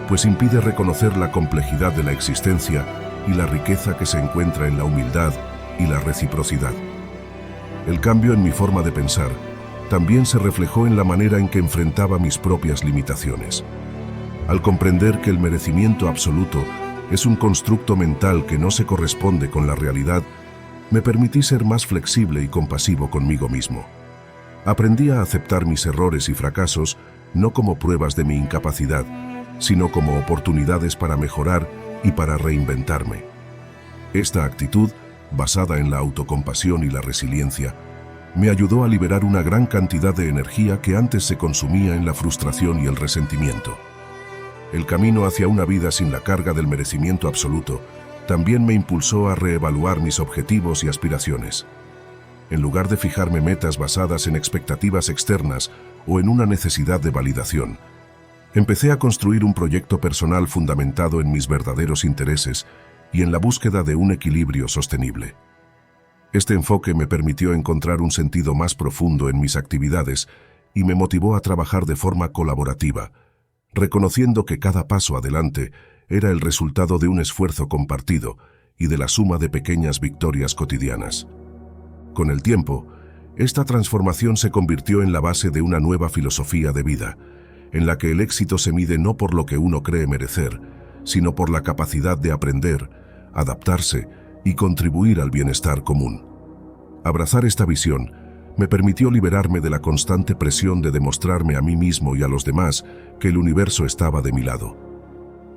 pues impide reconocer la complejidad de la existencia y la riqueza que se encuentra en la humildad y la reciprocidad. El cambio en mi forma de pensar también se reflejó en la manera en que enfrentaba mis propias limitaciones. Al comprender que el merecimiento absoluto es un constructo mental que no se corresponde con la realidad, me permití ser más flexible y compasivo conmigo mismo. Aprendí a aceptar mis errores y fracasos no como pruebas de mi incapacidad, sino como oportunidades para mejorar y para reinventarme. Esta actitud, basada en la autocompasión y la resiliencia, me ayudó a liberar una gran cantidad de energía que antes se consumía en la frustración y el resentimiento. El camino hacia una vida sin la carga del merecimiento absoluto también me impulsó a reevaluar mis objetivos y aspiraciones. En lugar de fijarme metas basadas en expectativas externas o en una necesidad de validación, empecé a construir un proyecto personal fundamentado en mis verdaderos intereses y en la búsqueda de un equilibrio sostenible. Este enfoque me permitió encontrar un sentido más profundo en mis actividades y me motivó a trabajar de forma colaborativa, reconociendo que cada paso adelante era el resultado de un esfuerzo compartido y de la suma de pequeñas victorias cotidianas. Con el tiempo, esta transformación se convirtió en la base de una nueva filosofía de vida, en la que el éxito se mide no por lo que uno cree merecer, sino por la capacidad de aprender, adaptarse y contribuir al bienestar común. Abrazar esta visión me permitió liberarme de la constante presión de demostrarme a mí mismo y a los demás que el universo estaba de mi lado.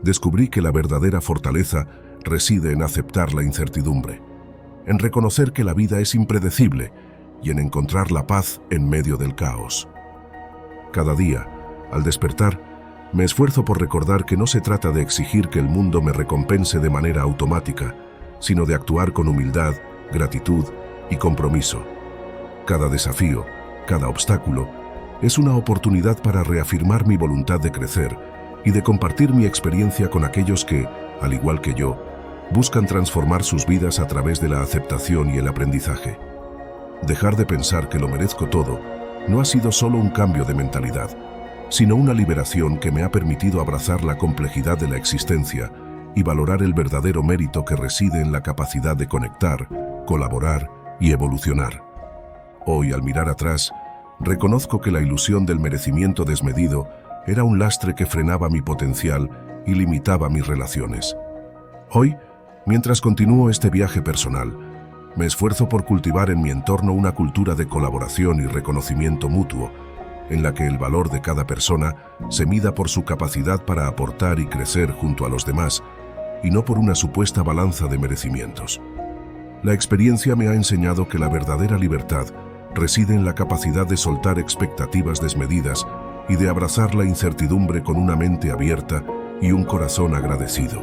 Descubrí que la verdadera fortaleza reside en aceptar la incertidumbre, en reconocer que la vida es impredecible y en encontrar la paz en medio del caos. Cada día, al despertar, me esfuerzo por recordar que no se trata de exigir que el mundo me recompense de manera automática, sino de actuar con humildad, gratitud y compromiso. Cada desafío, cada obstáculo, es una oportunidad para reafirmar mi voluntad de crecer y de compartir mi experiencia con aquellos que, al igual que yo, buscan transformar sus vidas a través de la aceptación y el aprendizaje. Dejar de pensar que lo merezco todo no ha sido solo un cambio de mentalidad, sino una liberación que me ha permitido abrazar la complejidad de la existencia y valorar el verdadero mérito que reside en la capacidad de conectar, colaborar y evolucionar. Hoy, al mirar atrás, reconozco que la ilusión del merecimiento desmedido era un lastre que frenaba mi potencial y limitaba mis relaciones. Hoy, mientras continúo este viaje personal, me esfuerzo por cultivar en mi entorno una cultura de colaboración y reconocimiento mutuo, en la que el valor de cada persona se mida por su capacidad para aportar y crecer junto a los demás, y no por una supuesta balanza de merecimientos. La experiencia me ha enseñado que la verdadera libertad reside en la capacidad de soltar expectativas desmedidas y de abrazar la incertidumbre con una mente abierta y un corazón agradecido.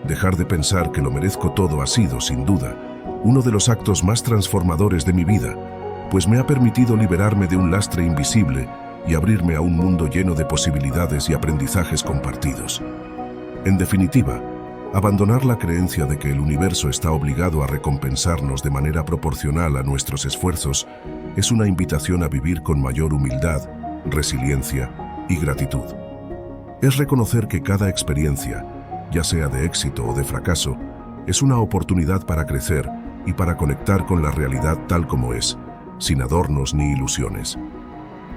Dejar de pensar que lo merezco todo ha sido, sin duda, uno de los actos más transformadores de mi vida, pues me ha permitido liberarme de un lastre invisible y abrirme a un mundo lleno de posibilidades y aprendizajes compartidos. En definitiva, abandonar la creencia de que el universo está obligado a recompensarnos de manera proporcional a nuestros esfuerzos es una invitación a vivir con mayor humildad, resiliencia y gratitud. Es reconocer que cada experiencia, ya sea de éxito o de fracaso, es una oportunidad para crecer y para conectar con la realidad tal como es, sin adornos ni ilusiones.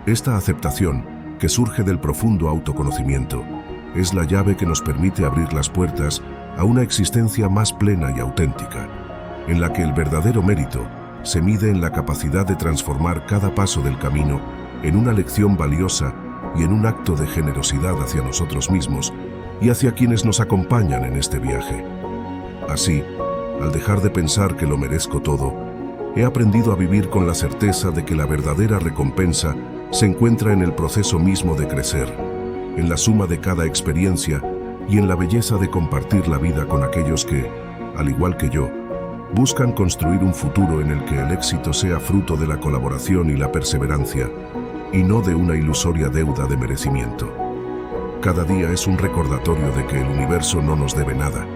Esta aceptación, que surge del profundo autoconocimiento, es la llave que nos permite abrir las puertas a una existencia más plena y auténtica, en la que el verdadero mérito se mide en la capacidad de transformar cada paso del camino en una lección valiosa y en un acto de generosidad hacia nosotros mismos y hacia quienes nos acompañan en este viaje. Así, al dejar de pensar que lo merezco todo, he aprendido a vivir con la certeza de que la verdadera recompensa se encuentra en el proceso mismo de crecer, en la suma de cada experiencia y en la belleza de compartir la vida con aquellos que, al igual que yo, buscan construir un futuro en el que el éxito sea fruto de la colaboración y la perseverancia, y no de una ilusoria deuda de merecimiento. Cada día es un recordatorio de que el universo no nos debe nada,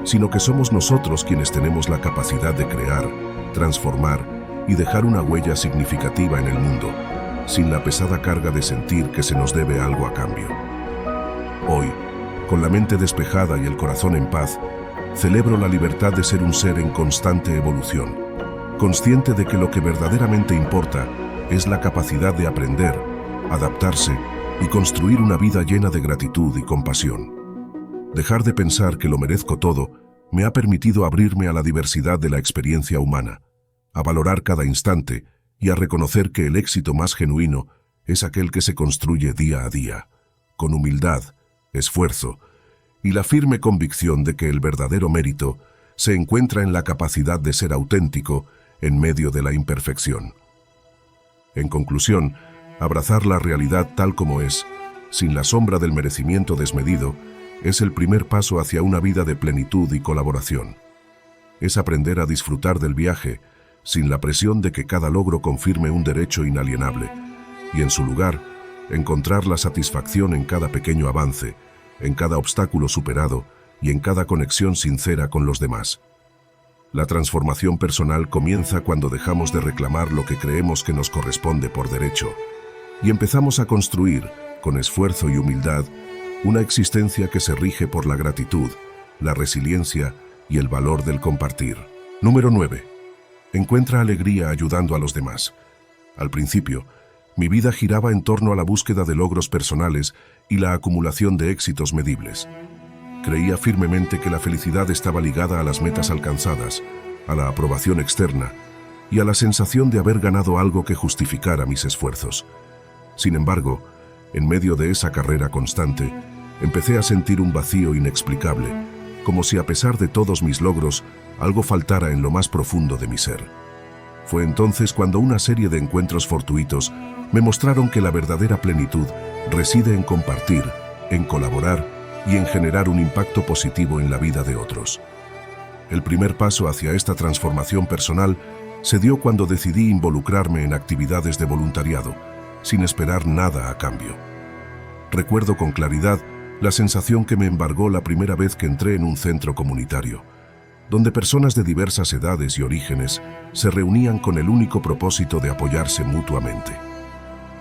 sino que somos nosotros quienes tenemos la capacidad de crear, transformar y dejar una huella significativa en el mundo, sin la pesada carga de sentir que se nos debe algo a cambio. Hoy, con la mente despejada y el corazón en paz, celebro la libertad de ser un ser en constante evolución, consciente de que lo que verdaderamente importa es la capacidad de aprender, adaptarse y construir una vida llena de gratitud y compasión. Dejar de pensar que lo merezco todo me ha permitido abrirme a la diversidad de la experiencia humana, a valorar cada instante y a reconocer que el éxito más genuino es aquel que se construye día a día, con humildad, esfuerzo y la firme convicción de que el verdadero mérito se encuentra en la capacidad de ser auténtico en medio de la imperfección. En conclusión, abrazar la realidad tal como es, sin la sombra del merecimiento desmedido, es el primer paso hacia una vida de plenitud y colaboración. Es aprender a disfrutar del viaje, sin la presión de que cada logro confirme un derecho inalienable, y en su lugar, encontrar la satisfacción en cada pequeño avance, en cada obstáculo superado y en cada conexión sincera con los demás. La transformación personal comienza cuando dejamos de reclamar lo que creemos que nos corresponde por derecho y empezamos a construir, con esfuerzo y humildad, una existencia que se rige por la gratitud, la resiliencia y el valor del compartir. Número 9. Encuentra alegría ayudando a los demás. Al principio, mi vida giraba en torno a la búsqueda de logros personales y la acumulación de éxitos medibles. Creía firmemente que la felicidad estaba ligada a las metas alcanzadas, a la aprobación externa y a la sensación de haber ganado algo que justificara mis esfuerzos. Sin embargo, en medio de esa carrera constante, empecé a sentir un vacío inexplicable, como si a pesar de todos mis logros, algo faltara en lo más profundo de mi ser. Fue entonces cuando una serie de encuentros fortuitos me mostraron que la verdadera plenitud reside en compartir, en colaborar y en generar un impacto positivo en la vida de otros. El primer paso hacia esta transformación personal se dio cuando decidí involucrarme en actividades de voluntariado, sin esperar nada a cambio. Recuerdo con claridad la sensación que me embargó la primera vez que entré en un centro comunitario, donde personas de diversas edades y orígenes se reunían con el único propósito de apoyarse mutuamente.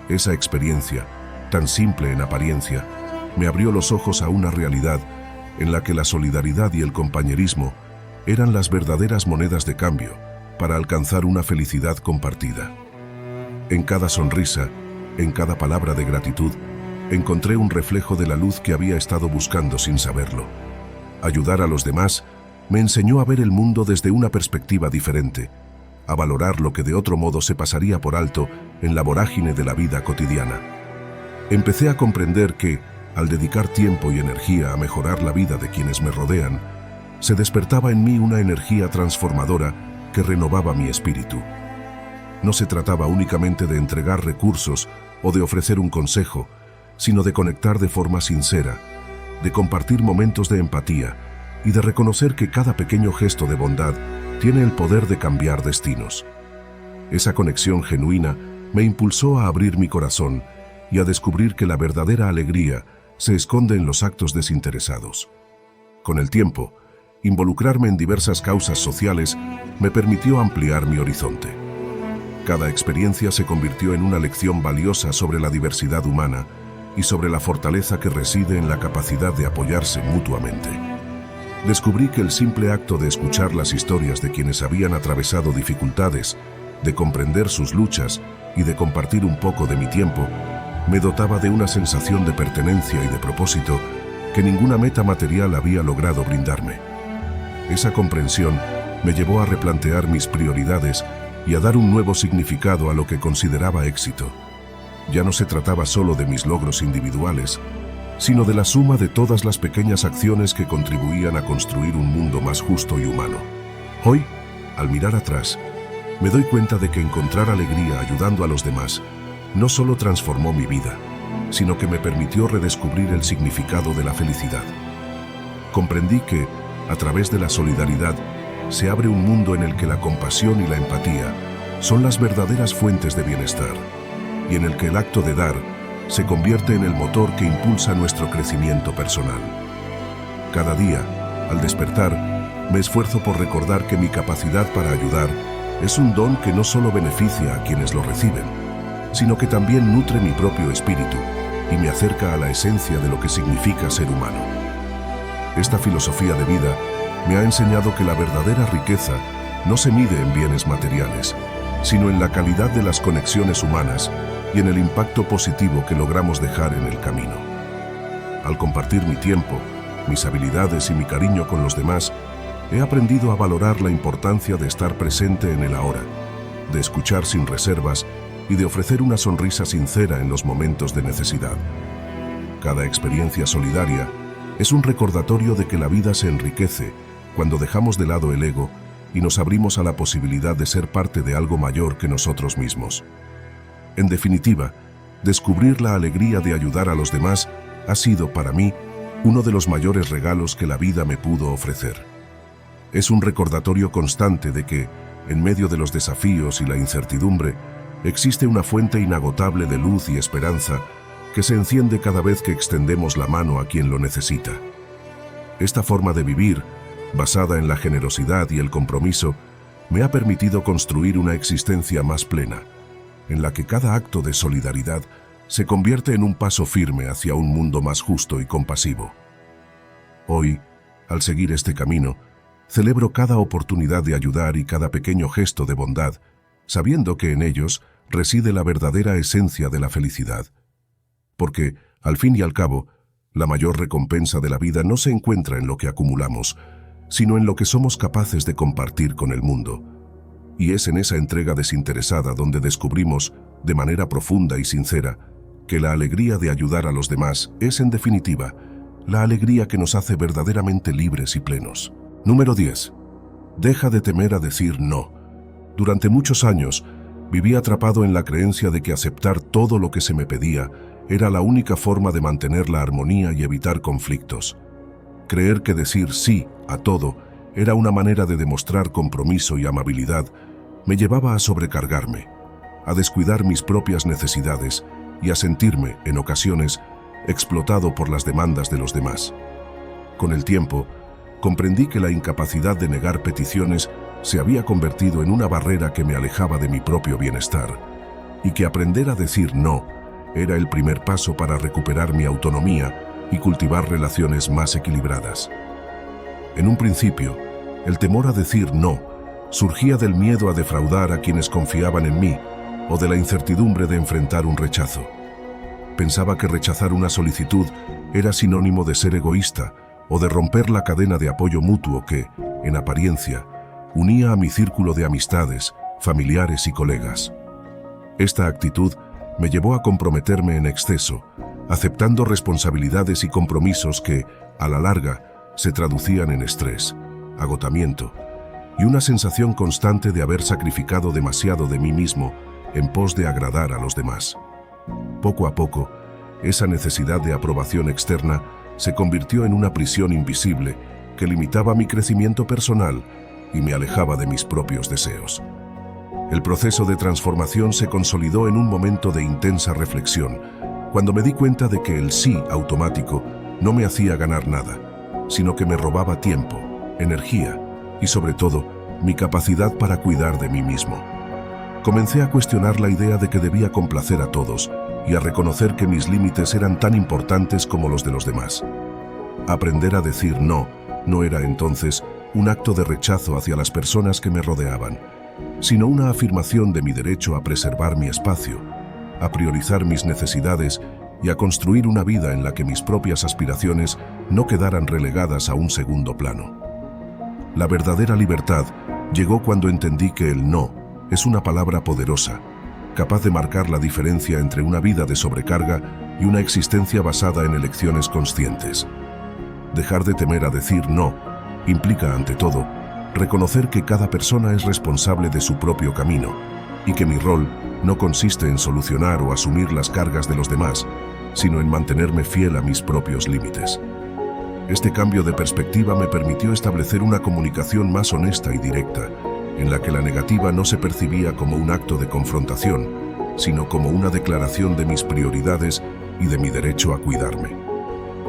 Esa experiencia, tan simple en apariencia, me abrió los ojos a una realidad en la que la solidaridad y el compañerismo eran las verdaderas monedas de cambio para alcanzar una felicidad compartida. En cada sonrisa, en cada palabra de gratitud, encontré un reflejo de la luz que había estado buscando sin saberlo. Ayudar a los demás me enseñó a ver el mundo desde una perspectiva diferente, a valorar lo que de otro modo se pasaría por alto en la vorágine de la vida cotidiana. Empecé a comprender que, al dedicar tiempo y energía a mejorar la vida de quienes me rodean, se despertaba en mí una energía transformadora que renovaba mi espíritu. No se trataba únicamente de entregar recursos o de ofrecer un consejo, sino de conectar de forma sincera, de compartir momentos de empatía y de reconocer que cada pequeño gesto de bondad tiene el poder de cambiar destinos. Esa conexión genuina me impulsó a abrir mi corazón y a descubrir que la verdadera alegría se esconde en los actos desinteresados. Con el tiempo, involucrarme en diversas causas sociales me permitió ampliar mi horizonte. Cada experiencia se convirtió en una lección valiosa sobre la diversidad humana y sobre la fortaleza que reside en la capacidad de apoyarse mutuamente. Descubrí que el simple acto de escuchar las historias de quienes habían atravesado dificultades, de comprender sus luchas y de compartir un poco de mi tiempo, me dotaba de una sensación de pertenencia y de propósito que ninguna meta material había logrado brindarme. Esa comprensión me llevó a replantear mis prioridades y a dar un nuevo significado a lo que consideraba éxito. Ya no se trataba solo de mis logros individuales, sino de la suma de todas las pequeñas acciones que contribuían a construir un mundo más justo y humano. Hoy, al mirar atrás, me doy cuenta de que encontrar alegría ayudando a los demás no solo transformó mi vida, sino que me permitió redescubrir el significado de la felicidad. Comprendí que, a través de la solidaridad, se abre un mundo en el que la compasión y la empatía son las verdaderas fuentes de bienestar, y en el que el acto de dar se convierte en el motor que impulsa nuestro crecimiento personal. Cada día, al despertar, me esfuerzo por recordar que mi capacidad para ayudar es un don que no solo beneficia a quienes lo reciben, sino que también nutre mi propio espíritu y me acerca a la esencia de lo que significa ser humano. Esta filosofía de vida me ha enseñado que la verdadera riqueza no se mide en bienes materiales, sino en la calidad de las conexiones humanas y en el impacto positivo que logramos dejar en el camino. Al compartir mi tiempo, mis habilidades y mi cariño con los demás, he aprendido a valorar la importancia de estar presente en el ahora, de escuchar sin reservas y de ofrecer una sonrisa sincera en los momentos de necesidad. Cada experiencia solidaria es un recordatorio de que la vida se enriquece cuando dejamos de lado el ego y nos abrimos a la posibilidad de ser parte de algo mayor que nosotros mismos. En definitiva, descubrir la alegría de ayudar a los demás ha sido, para mí, uno de los mayores regalos que la vida me pudo ofrecer. Es un recordatorio constante de que, en medio de los desafíos y la incertidumbre, existe una fuente inagotable de luz y esperanza que se enciende cada vez que extendemos la mano a quien lo necesita. Esta forma de vivir, basada en la generosidad y el compromiso, me ha permitido construir una existencia más plena, en la que cada acto de solidaridad se convierte en un paso firme hacia un mundo más justo y compasivo. Hoy, al seguir este camino, celebro cada oportunidad de ayudar y cada pequeño gesto de bondad, sabiendo que en ellos reside la verdadera esencia de la felicidad. Porque, al fin y al cabo, la mayor recompensa de la vida no se encuentra en lo que acumulamos, sino en lo que somos capaces de compartir con el mundo. Y es en esa entrega desinteresada donde descubrimos, de manera profunda y sincera, que la alegría de ayudar a los demás es, en definitiva, la alegría que nos hace verdaderamente libres y plenos. Número 10. Deja de temer a decir no. Durante muchos años, viví atrapado en la creencia de que aceptar todo lo que se me pedía era la única forma de mantener la armonía y evitar conflictos. Creer que decir sí a todo era una manera de demostrar compromiso y amabilidad me llevaba a sobrecargarme, a descuidar mis propias necesidades y a sentirme, en ocasiones, explotado por las demandas de los demás. Con el tiempo, comprendí que la incapacidad de negar peticiones se había convertido en una barrera que me alejaba de mi propio bienestar, y que aprender a decir no era el primer paso para recuperar mi autonomía y cultivar relaciones más equilibradas. En un principio, el temor a decir no surgía del miedo a defraudar a quienes confiaban en mí o de la incertidumbre de enfrentar un rechazo. Pensaba que rechazar una solicitud era sinónimo de ser egoísta o de romper la cadena de apoyo mutuo que, en apariencia, unía a mi círculo de amistades, familiares y colegas. Esta actitud me llevó a comprometerme en exceso, aceptando responsabilidades y compromisos que, a la larga, se traducían en estrés, agotamiento y una sensación constante de haber sacrificado demasiado de mí mismo en pos de agradar a los demás. Poco a poco, esa necesidad de aprobación externa se convirtió en una prisión invisible que limitaba mi crecimiento personal y me alejaba de mis propios deseos. El proceso de transformación se consolidó en un momento de intensa reflexión, cuando me di cuenta de que el sí automático no me hacía ganar nada, sino que me robaba tiempo, energía y, sobre todo, mi capacidad para cuidar de mí mismo. Comencé a cuestionar la idea de que debía complacer a todos y a reconocer que mis límites eran tan importantes como los de los demás. Aprender a decir no era entonces un acto de rechazo hacia las personas que me rodeaban, sino una afirmación de mi derecho a preservar mi espacio, a priorizar mis necesidades y a construir una vida en la que mis propias aspiraciones no quedaran relegadas a un segundo plano. La verdadera libertad llegó cuando entendí que el no es una palabra poderosa, capaz de marcar la diferencia entre una vida de sobrecarga y una existencia basada en elecciones conscientes. Dejar de temer a decir no implica, ante todo, reconocer que cada persona es responsable de su propio camino y que mi rol no consiste en solucionar o asumir las cargas de los demás, sino en mantenerme fiel a mis propios límites. Este cambio de perspectiva me permitió establecer una comunicación más honesta y directa, en la que la negativa no se percibía como un acto de confrontación, sino como una declaración de mis prioridades y de mi derecho a cuidarme.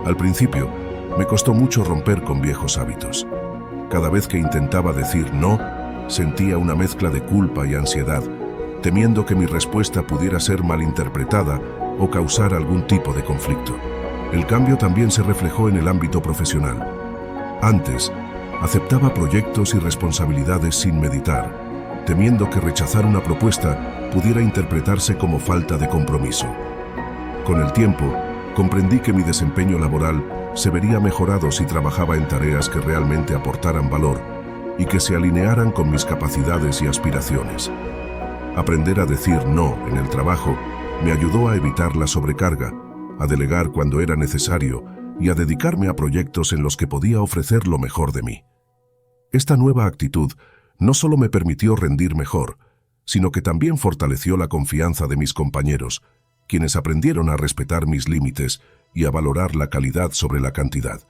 Al principio, me costó mucho romper con viejos hábitos. Cada vez que intentaba decir no, sentía una mezcla de culpa y ansiedad, temiendo que mi respuesta pudiera ser malinterpretada o causar algún tipo de conflicto. El cambio también se reflejó en el ámbito profesional. Antes, aceptaba proyectos y responsabilidades sin meditar, temiendo que rechazar una propuesta pudiera interpretarse como falta de compromiso. Con el tiempo, comprendí que mi desempeño laboral se vería mejorado si trabajaba en tareas que realmente aportaran valor y que se alinearan con mis capacidades y aspiraciones. Aprender a decir no en el trabajo me ayudó a evitar la sobrecarga, a delegar cuando era necesario y a dedicarme a proyectos en los que podía ofrecer lo mejor de mí. Esta nueva actitud no solo me permitió rendir mejor, sino que también fortaleció la confianza de mis compañeros, quienes aprendieron a respetar mis límites y a valorar la calidad sobre la cantidad.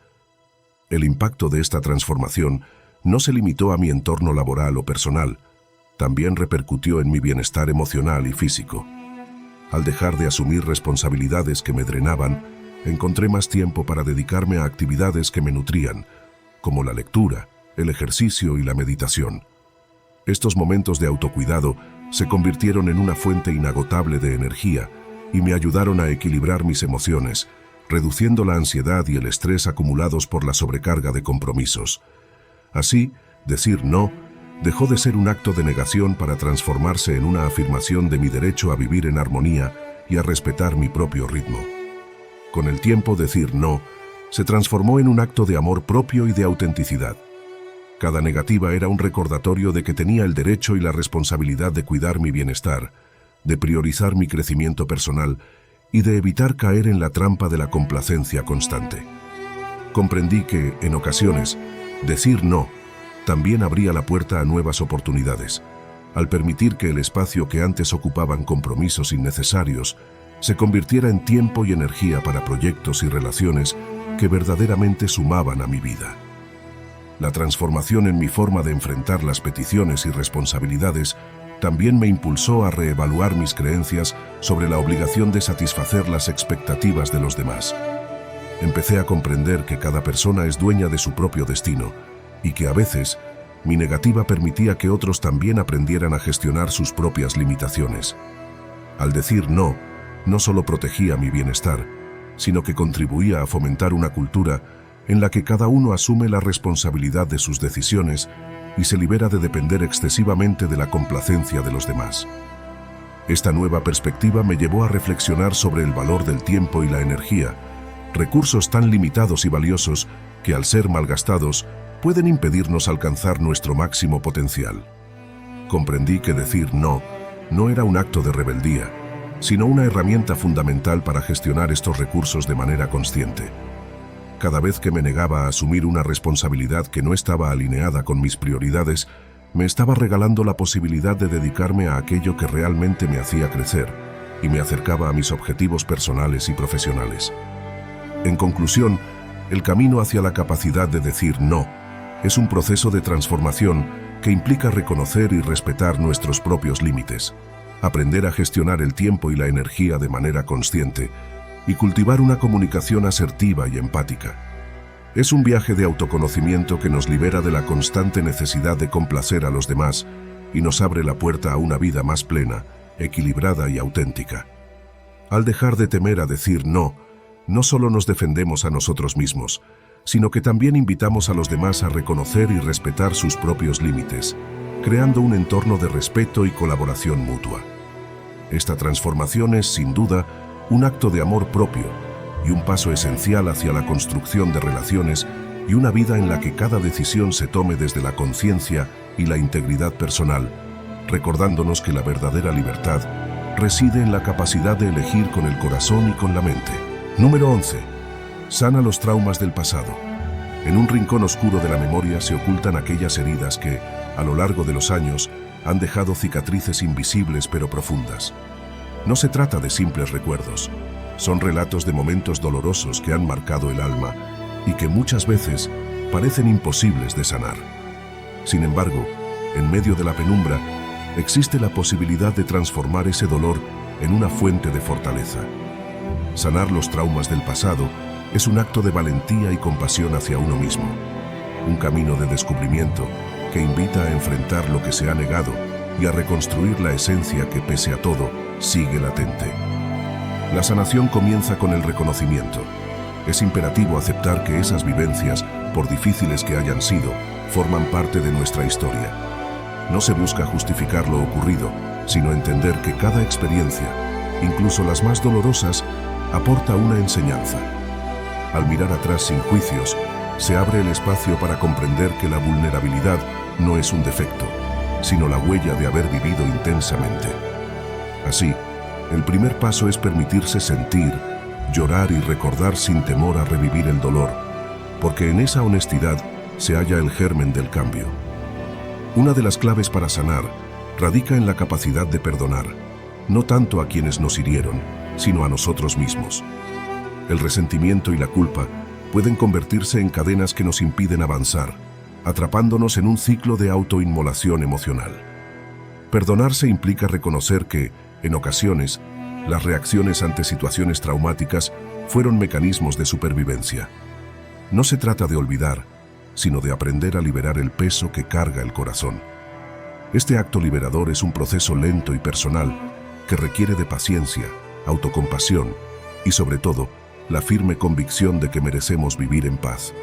El impacto de esta transformación no se limitó a mi entorno laboral o personal, también repercutió en mi bienestar emocional y físico. Al dejar de asumir responsabilidades que me drenaban, encontré más tiempo para dedicarme a actividades que me nutrían, como la lectura, el ejercicio y la meditación. Estos momentos de autocuidado se convirtieron en una fuente inagotable de energía y me ayudaron a equilibrar mis emociones, reduciendo la ansiedad y el estrés acumulados por la sobrecarga de compromisos. Así, decir no dejó de ser un acto de negación para transformarse en una afirmación de mi derecho a vivir en armonía y a respetar mi propio ritmo. Con el tiempo, decir no se transformó en un acto de amor propio y de autenticidad. Cada negativa era un recordatorio de que tenía el derecho y la responsabilidad de cuidar mi bienestar, de priorizar mi crecimiento personal y de evitar caer en la trampa de la complacencia constante. Comprendí que, en ocasiones, decir no también abría la puerta a nuevas oportunidades, al permitir que el espacio que antes ocupaban compromisos innecesarios se convirtiera en tiempo y energía para proyectos y relaciones que verdaderamente sumaban a mi vida. La transformación en mi forma de enfrentar las peticiones y responsabilidades también me impulsó a reevaluar mis creencias sobre la obligación de satisfacer las expectativas de los demás. Empecé a comprender que cada persona es dueña de su propio destino y que a veces mi negativa permitía que otros también aprendieran a gestionar sus propias limitaciones. Al decir no, no solo protegía mi bienestar, sino que contribuía a fomentar una cultura en la que cada uno asume la responsabilidad de sus decisiones y se libera de depender excesivamente de la complacencia de los demás. Esta nueva perspectiva me llevó a reflexionar sobre el valor del tiempo y la energía, recursos tan limitados y valiosos que, al ser malgastados, pueden impedirnos alcanzar nuestro máximo potencial. Comprendí que decir no era un acto de rebeldía, sino una herramienta fundamental para gestionar estos recursos de manera consciente. Cada vez que me negaba a asumir una responsabilidad que no estaba alineada con mis prioridades, me estaba regalando la posibilidad de dedicarme a aquello que realmente me hacía crecer y me acercaba a mis objetivos personales y profesionales. En conclusión, el camino hacia la capacidad de decir no es un proceso de transformación que implica reconocer y respetar nuestros propios límites, aprender a gestionar el tiempo y la energía de manera consciente y cultivar una comunicación asertiva y empática. Es un viaje de autoconocimiento que nos libera de la constante necesidad de complacer a los demás y nos abre la puerta a una vida más plena, equilibrada y auténtica. Al dejar de temer a decir no solo nos defendemos a nosotros mismos, sino que también invitamos a los demás a reconocer y respetar sus propios límites, creando un entorno de respeto y colaboración mutua. Esta transformación es, sin duda, un acto de amor propio y un paso esencial hacia la construcción de relaciones y una vida en la que cada decisión se tome desde la conciencia y la integridad personal, recordándonos que la verdadera libertad reside en la capacidad de elegir con el corazón y con la mente. Número 11. Sana los traumas del pasado. En un rincón oscuro de la memoria se ocultan aquellas heridas que, a lo largo de los años, han dejado cicatrices invisibles pero profundas. No se trata de simples recuerdos, son relatos de momentos dolorosos que han marcado el alma y que muchas veces parecen imposibles de sanar. Sin embargo, en medio de la penumbra, existe la posibilidad de transformar ese dolor en una fuente de fortaleza. Sanar los traumas del pasado es un acto de valentía y compasión hacia uno mismo, un camino de descubrimiento que invita a enfrentar lo que se ha negado y a reconstruir la esencia que, pese a todo, sigue latente. La sanación comienza con el reconocimiento. Es imperativo aceptar que esas vivencias, por difíciles que hayan sido, forman parte de nuestra historia. No se busca justificar lo ocurrido, sino entender que cada experiencia, incluso las más dolorosas, aporta una enseñanza. Al mirar atrás sin juicios, se abre el espacio para comprender que la vulnerabilidad no es un defecto, sino la huella de haber vivido intensamente. Así, el primer paso es permitirse sentir, llorar y recordar sin temor a revivir el dolor, porque en esa honestidad se halla el germen del cambio. Una de las claves para sanar radica en la capacidad de perdonar, no tanto a quienes nos hirieron, sino a nosotros mismos. El resentimiento y la culpa pueden convertirse en cadenas que nos impiden avanzar, atrapándonos en un ciclo de autoinmolación emocional. Perdonarse implica reconocer que, en ocasiones, las reacciones ante situaciones traumáticas fueron mecanismos de supervivencia. No se trata de olvidar, sino de aprender a liberar el peso que carga el corazón. Este acto liberador es un proceso lento y personal que requiere de paciencia, autocompasión y, sobre todo, la firme convicción de que merecemos vivir en paz.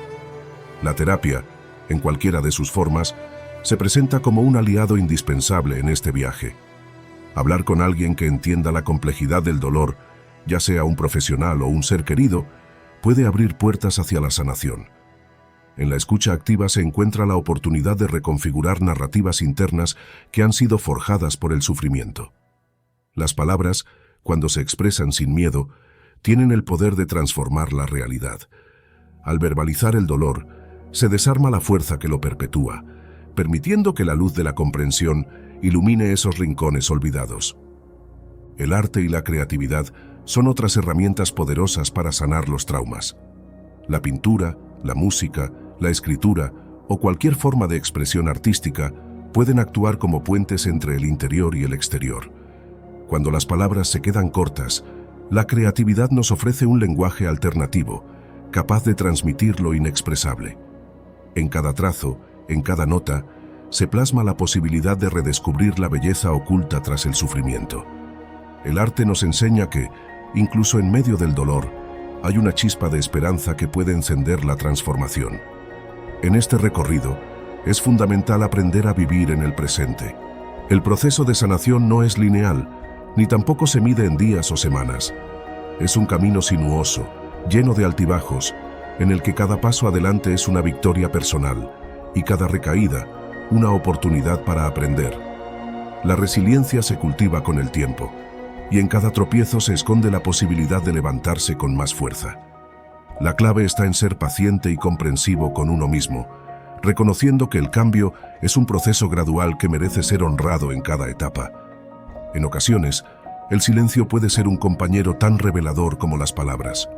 La terapia, en cualquiera de sus formas, se presenta como un aliado indispensable en este viaje. Hablar con alguien que entienda la complejidad del dolor, ya sea un profesional o un ser querido, puede abrir puertas hacia la sanación. En la escucha activa se encuentra la oportunidad de reconfigurar narrativas internas que han sido forjadas por el sufrimiento. Las palabras, cuando se expresan sin miedo, tienen el poder de transformar la realidad. Al verbalizar el dolor, se desarma la fuerza que lo perpetúa, permitiendo que la luz de la comprensión ilumine esos rincones olvidados. El arte y la creatividad son otras herramientas poderosas para sanar los traumas. La pintura, la música, la escritura o cualquier forma de expresión artística pueden actuar como puentes entre el interior y el exterior. Cuando las palabras se quedan cortas, la creatividad nos ofrece un lenguaje alternativo, capaz de transmitir lo inexpresable. En cada trazo, en cada nota, se plasma la posibilidad de redescubrir la belleza oculta tras el sufrimiento. El arte nos enseña que, incluso en medio del dolor, hay una chispa de esperanza que puede encender la transformación. En este recorrido, es fundamental aprender a vivir en el presente. El proceso de sanación no es lineal, ni tampoco se mide en días o semanas. Es un camino sinuoso, lleno de altibajos, en el que cada paso adelante es una victoria personal y cada recaída una oportunidad para aprender. La resiliencia se cultiva con el tiempo, y en cada tropiezo se esconde la posibilidad de levantarse con más fuerza. La clave está en ser paciente y comprensivo con uno mismo, reconociendo que el cambio es un proceso gradual que merece ser honrado en cada etapa. En ocasiones, el silencio puede ser un compañero tan revelador como las palabras.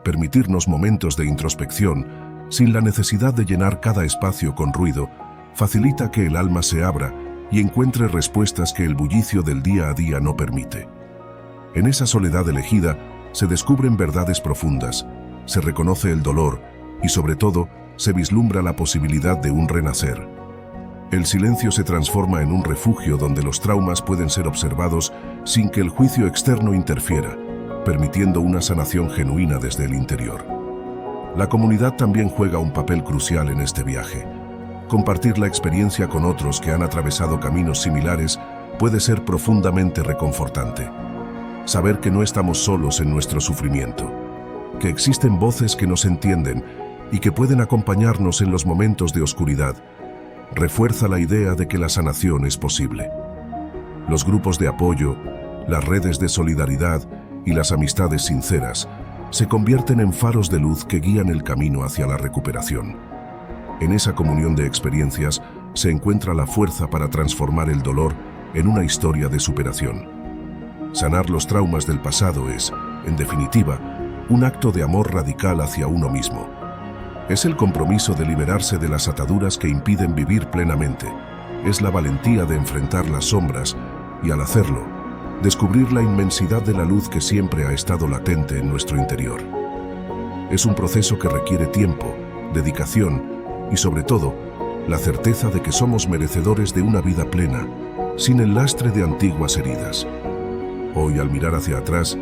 Permitirnos momentos de introspección, sin la necesidad de llenar cada espacio con ruido, facilita que el alma se abra y encuentre respuestas que el bullicio del día a día no permite. En esa soledad elegida se descubren verdades profundas, se reconoce el dolor y, sobre todo, se vislumbra la posibilidad de un renacer. El silencio se transforma en un refugio donde los traumas pueden ser observados sin que el juicio externo interfiera, permitiendo una sanación genuina desde el interior. La comunidad también juega un papel crucial en este viaje. Compartir la experiencia con otros que han atravesado caminos similares puede ser profundamente reconfortante. Saber que no estamos solos en nuestro sufrimiento, que existen voces que nos entienden y que pueden acompañarnos en los momentos de oscuridad, refuerza la idea de que la sanación es posible. Los grupos de apoyo, las redes de solidaridad y las amistades sinceras se convierten en faros de luz que guían el camino hacia la recuperación. En esa comunión de experiencias se encuentra la fuerza para transformar el dolor en una historia de superación. Sanar los traumas del pasado es, en definitiva, un acto de amor radical hacia uno mismo. Es el compromiso de liberarse de las ataduras que impiden vivir plenamente. Es la valentía de enfrentar las sombras y, al hacerlo, descubrir la inmensidad de la luz que siempre ha estado latente en nuestro interior. Es un proceso que requiere tiempo, dedicación y, sobre todo, la certeza de que somos merecedores de una vida plena, sin el lastre de antiguas heridas. Hoy, al mirar hacia atrás,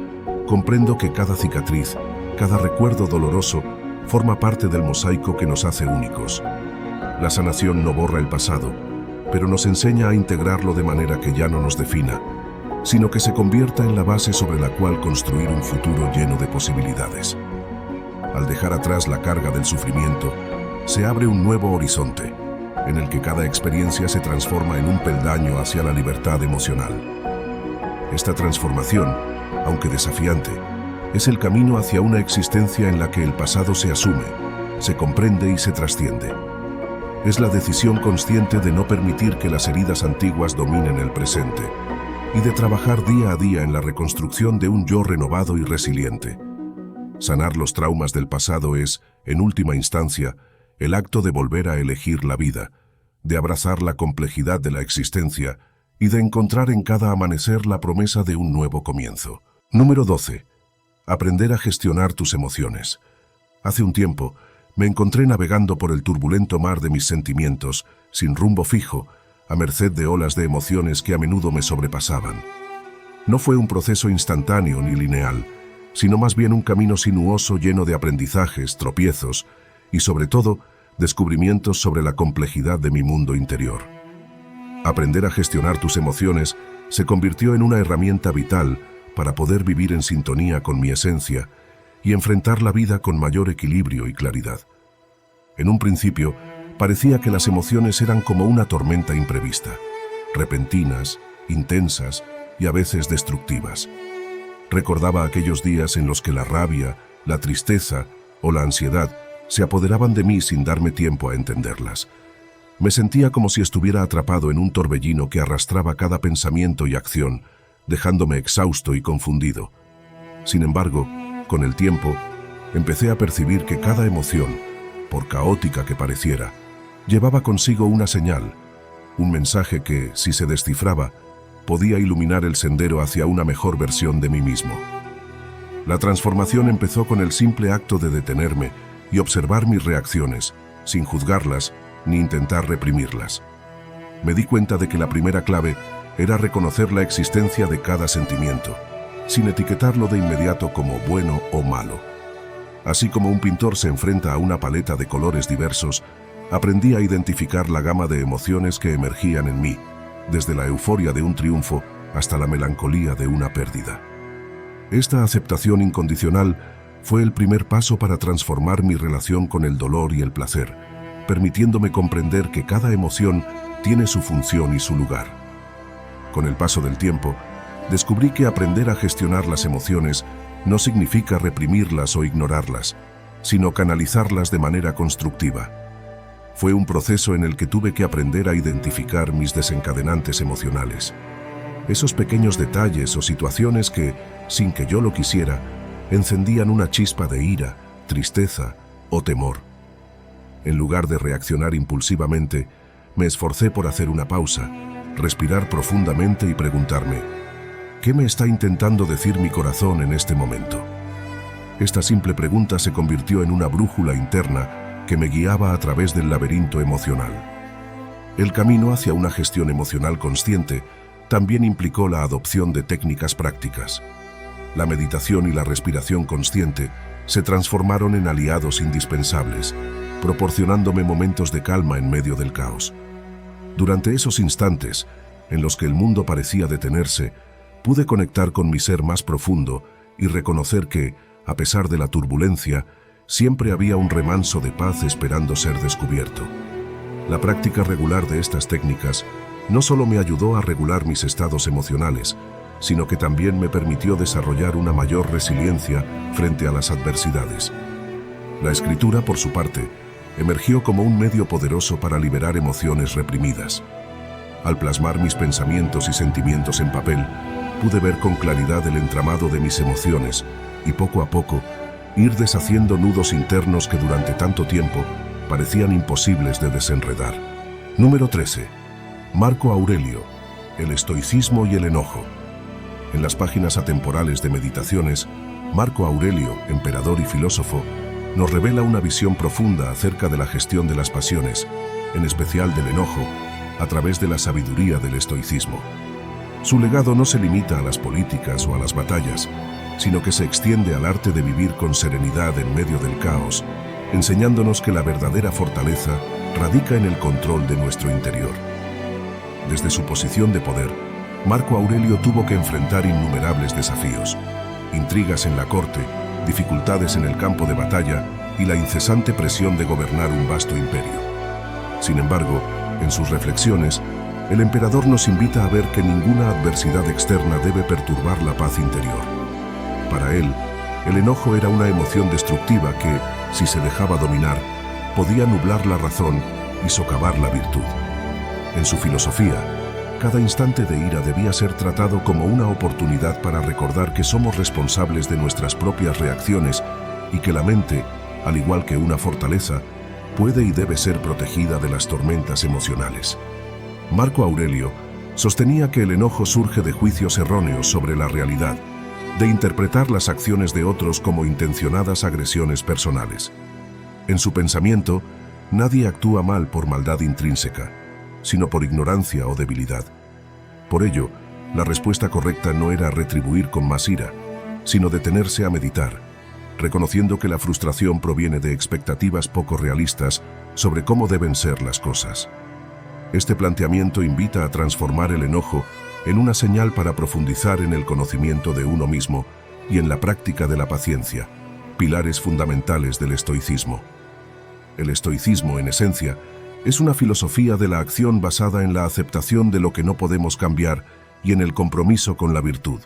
comprendo que cada cicatriz, cada recuerdo doloroso, forma parte del mosaico que nos hace únicos. La sanación no borra el pasado, pero nos enseña a integrarlo de manera que ya no nos defina, sino que se convierta en la base sobre la cual construir un futuro lleno de posibilidades. Al dejar atrás la carga del sufrimiento, se abre un nuevo horizonte, en el que cada experiencia se transforma en un peldaño hacia la libertad emocional. Esta transformación, aunque desafiante, es el camino hacia una existencia en la que el pasado se asume, se comprende y se trasciende. Es la decisión consciente de no permitir que las heridas antiguas dominen el presente y de trabajar día a día en la reconstrucción de un yo renovado y resiliente. Sanar los traumas del pasado es, en última instancia, el acto de volver a elegir la vida, de abrazar la complejidad de la existencia y de encontrar en cada amanecer la promesa de un nuevo comienzo. Número 12. Aprender a gestionar tus emociones. Hace un tiempo, me encontré navegando por el turbulento mar de mis sentimientos, sin rumbo fijo, a merced de olas de emociones que a menudo me sobrepasaban. No fue un proceso instantáneo ni lineal, sino más bien un camino sinuoso lleno de aprendizajes, tropiezos y, sobre todo, descubrimientos sobre la complejidad de mi mundo interior. Aprender a gestionar tus emociones se convirtió en una herramienta vital para poder vivir en sintonía con mi esencia y enfrentar la vida con mayor equilibrio y claridad. En un principio, parecía que las emociones eran como una tormenta imprevista, repentinas, intensas y a veces destructivas. Recordaba aquellos días en los que la rabia, la tristeza o la ansiedad se apoderaban de mí sin darme tiempo a entenderlas. Me sentía como si estuviera atrapado en un torbellino que arrastraba cada pensamiento y acción, dejándome exhausto y confundido. Sin embargo, con el tiempo, empecé a percibir que cada emoción, por caótica que pareciera, llevaba consigo una señal, un mensaje que, si se descifraba, podía iluminar el sendero hacia una mejor versión de mí mismo. La transformación empezó con el simple acto de detenerme y observar mis reacciones, sin juzgarlas ni intentar reprimirlas. Me di cuenta de que la primera clave era reconocer la existencia de cada sentimiento, sin etiquetarlo de inmediato como bueno o malo. Así como un pintor se enfrenta a una paleta de colores diversos, aprendí a identificar la gama de emociones que emergían en mí, desde la euforia de un triunfo hasta la melancolía de una pérdida. Esta aceptación incondicional fue el primer paso para transformar mi relación con el dolor y el placer, permitiéndome comprender que cada emoción tiene su función y su lugar. Con el paso del tiempo, descubrí que aprender a gestionar las emociones no significa reprimirlas o ignorarlas, sino canalizarlas de manera constructiva. Fue un proceso en el que tuve que aprender a identificar mis desencadenantes emocionales. Esos pequeños detalles o situaciones que, sin que yo lo quisiera, encendían una chispa de ira, tristeza o temor. En lugar de reaccionar impulsivamente, me esforcé por hacer una pausa, respirar profundamente y preguntarme, ¿qué me está intentando decir mi corazón en este momento? Esta simple pregunta se convirtió en una brújula interna que me guiaba a través del laberinto emocional. El camino hacia una gestión emocional consciente también implicó la adopción de técnicas prácticas. La meditación y la respiración consciente se transformaron en aliados indispensables, proporcionándome momentos de calma en medio del caos. Durante esos instantes, en los que el mundo parecía detenerse, pude conectar con mi ser más profundo y reconocer que, a pesar de la turbulencia, siempre había un remanso de paz esperando ser descubierto. La práctica regular de estas técnicas no solo me ayudó a regular mis estados emocionales, sino que también me permitió desarrollar una mayor resiliencia frente a las adversidades. La escritura, por su parte, emergió como un medio poderoso para liberar emociones reprimidas. Al plasmar mis pensamientos y sentimientos en papel, pude ver con claridad el entramado de mis emociones y poco a poco ir deshaciendo nudos internos que durante tanto tiempo parecían imposibles de desenredar. Número 13. Marco Aurelio, el estoicismo y el enojo. En las páginas atemporales de Meditaciones, Marco Aurelio, emperador y filósofo, nos revela una visión profunda acerca de la gestión de las pasiones, en especial del enojo, a través de la sabiduría del estoicismo. Su legado no se limita a las políticas o a las batallas, sino que se extiende al arte de vivir con serenidad en medio del caos, enseñándonos que la verdadera fortaleza radica en el control de nuestro interior. Desde su posición de poder, Marco Aurelio tuvo que enfrentar innumerables desafíos, intrigas en la corte, dificultades en el campo de batalla y la incesante presión de gobernar un vasto imperio. Sin embargo, en sus reflexiones, el emperador nos invita a ver que ninguna adversidad externa debe perturbar la paz interior. Para él, el enojo era una emoción destructiva que, si se dejaba dominar, podía nublar la razón y socavar la virtud. En su filosofía, cada instante de ira debía ser tratado como una oportunidad para recordar que somos responsables de nuestras propias reacciones y que la mente, al igual que una fortaleza, puede y debe ser protegida de las tormentas emocionales. Marco Aurelio sostenía que el enojo surge de juicios erróneos sobre la realidad, de interpretar las acciones de otros como intencionadas agresiones personales. En su pensamiento, nadie actúa mal por maldad intrínseca, sino por ignorancia o debilidad. Por ello, la respuesta correcta no era retribuir con más ira, sino detenerse a meditar, reconociendo que la frustración proviene de expectativas poco realistas sobre cómo deben ser las cosas. Este planteamiento invita a transformar el enojo en una señal para profundizar en el conocimiento de uno mismo y en la práctica de la paciencia, pilares fundamentales del estoicismo. El estoicismo, en esencia, es una filosofía de la acción basada en la aceptación de lo que no podemos cambiar y en el compromiso con la virtud.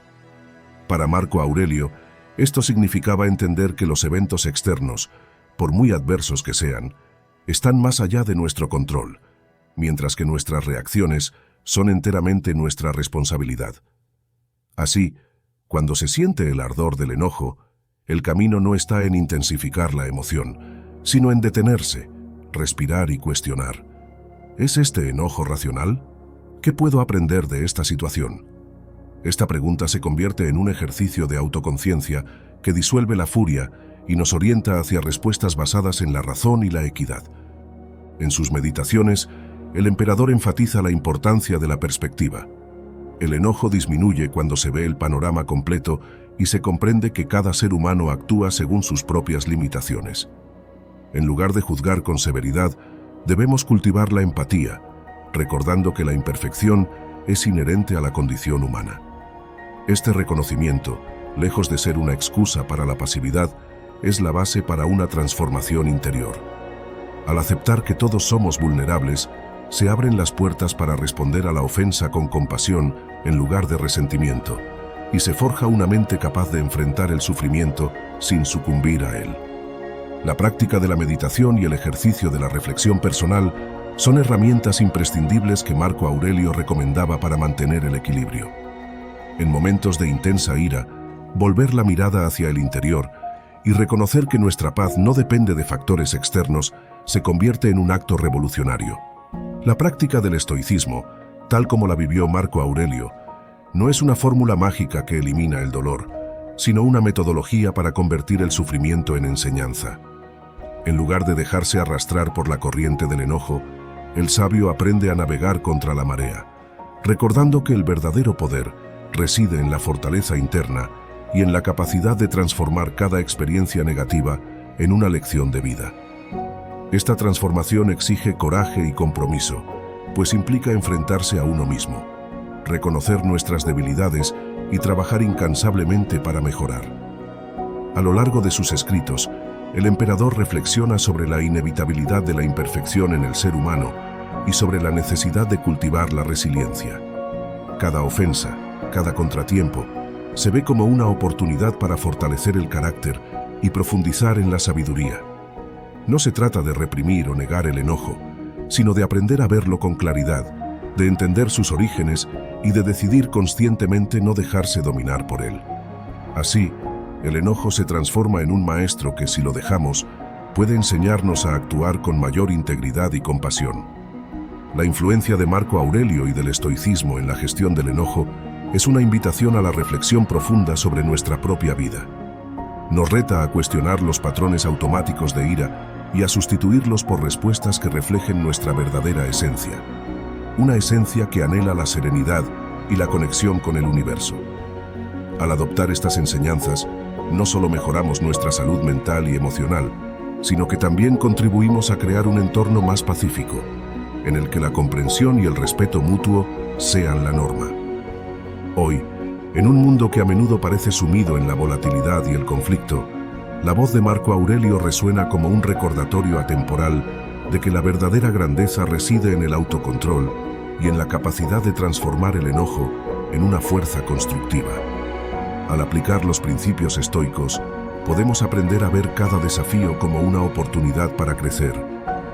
Para Marco Aurelio, esto significaba entender que los eventos externos, por muy adversos que sean, están más allá de nuestro control, mientras que nuestras reacciones son enteramente nuestra responsabilidad. Así, cuando se siente el ardor del enojo, el camino no está en intensificar la emoción, sino en detenerse, respirar y cuestionar. ¿Es este enojo racional? ¿Qué puedo aprender de esta situación? Esta pregunta se convierte en un ejercicio de autoconciencia que disuelve la furia y nos orienta hacia respuestas basadas en la razón y la equidad. En sus meditaciones, el emperador enfatiza la importancia de la perspectiva. El enojo disminuye cuando se ve el panorama completo y se comprende que cada ser humano actúa según sus propias limitaciones. En lugar de juzgar con severidad, debemos cultivar la empatía, recordando que la imperfección es inherente a la condición humana. Este reconocimiento, lejos de ser una excusa para la pasividad, es la base para una transformación interior. Al aceptar que todos somos vulnerables, se abren las puertas para responder a la ofensa con compasión en lugar de resentimiento, y se forja una mente capaz de enfrentar el sufrimiento sin sucumbir a él. La práctica de la meditación y el ejercicio de la reflexión personal son herramientas imprescindibles que Marco Aurelio recomendaba para mantener el equilibrio. En momentos de intensa ira, volver la mirada hacia el interior y reconocer que nuestra paz no depende de factores externos se convierte en un acto revolucionario. La práctica del estoicismo, tal como la vivió Marco Aurelio, no es una fórmula mágica que elimina el dolor, sino una metodología para convertir el sufrimiento en enseñanza. En lugar de dejarse arrastrar por la corriente del enojo, el sabio aprende a navegar contra la marea, recordando que el verdadero poder reside en la fortaleza interna y en la capacidad de transformar cada experiencia negativa en una lección de vida. Esta transformación exige coraje y compromiso, pues implica enfrentarse a uno mismo, reconocer nuestras debilidades y trabajar incansablemente para mejorar. A lo largo de sus escritos, el emperador reflexiona sobre la inevitabilidad de la imperfección en el ser humano y sobre la necesidad de cultivar la resiliencia. Cada ofensa, cada contratiempo, se ve como una oportunidad para fortalecer el carácter y profundizar en la sabiduría. No se trata de reprimir o negar el enojo, sino de aprender a verlo con claridad, de entender sus orígenes y de decidir conscientemente no dejarse dominar por él. Así, el enojo se transforma en un maestro que, si lo dejamos, puede enseñarnos a actuar con mayor integridad y compasión. La influencia de Marco Aurelio y del estoicismo en la gestión del enojo es una invitación a la reflexión profunda sobre nuestra propia vida. Nos reta a cuestionar los patrones automáticos de ira y a sustituirlos por respuestas que reflejen nuestra verdadera esencia. Una esencia que anhela la serenidad y la conexión con el universo. Al adoptar estas enseñanzas, no solo mejoramos nuestra salud mental y emocional, sino que también contribuimos a crear un entorno más pacífico, en el que la comprensión y el respeto mutuo sean la norma. Hoy, en un mundo que a menudo parece sumido en la volatilidad y el conflicto, la voz de Marco Aurelio resuena como un recordatorio atemporal de que la verdadera grandeza reside en el autocontrol y en la capacidad de transformar el enojo en una fuerza constructiva. Al aplicar los principios estoicos, podemos aprender a ver cada desafío como una oportunidad para crecer,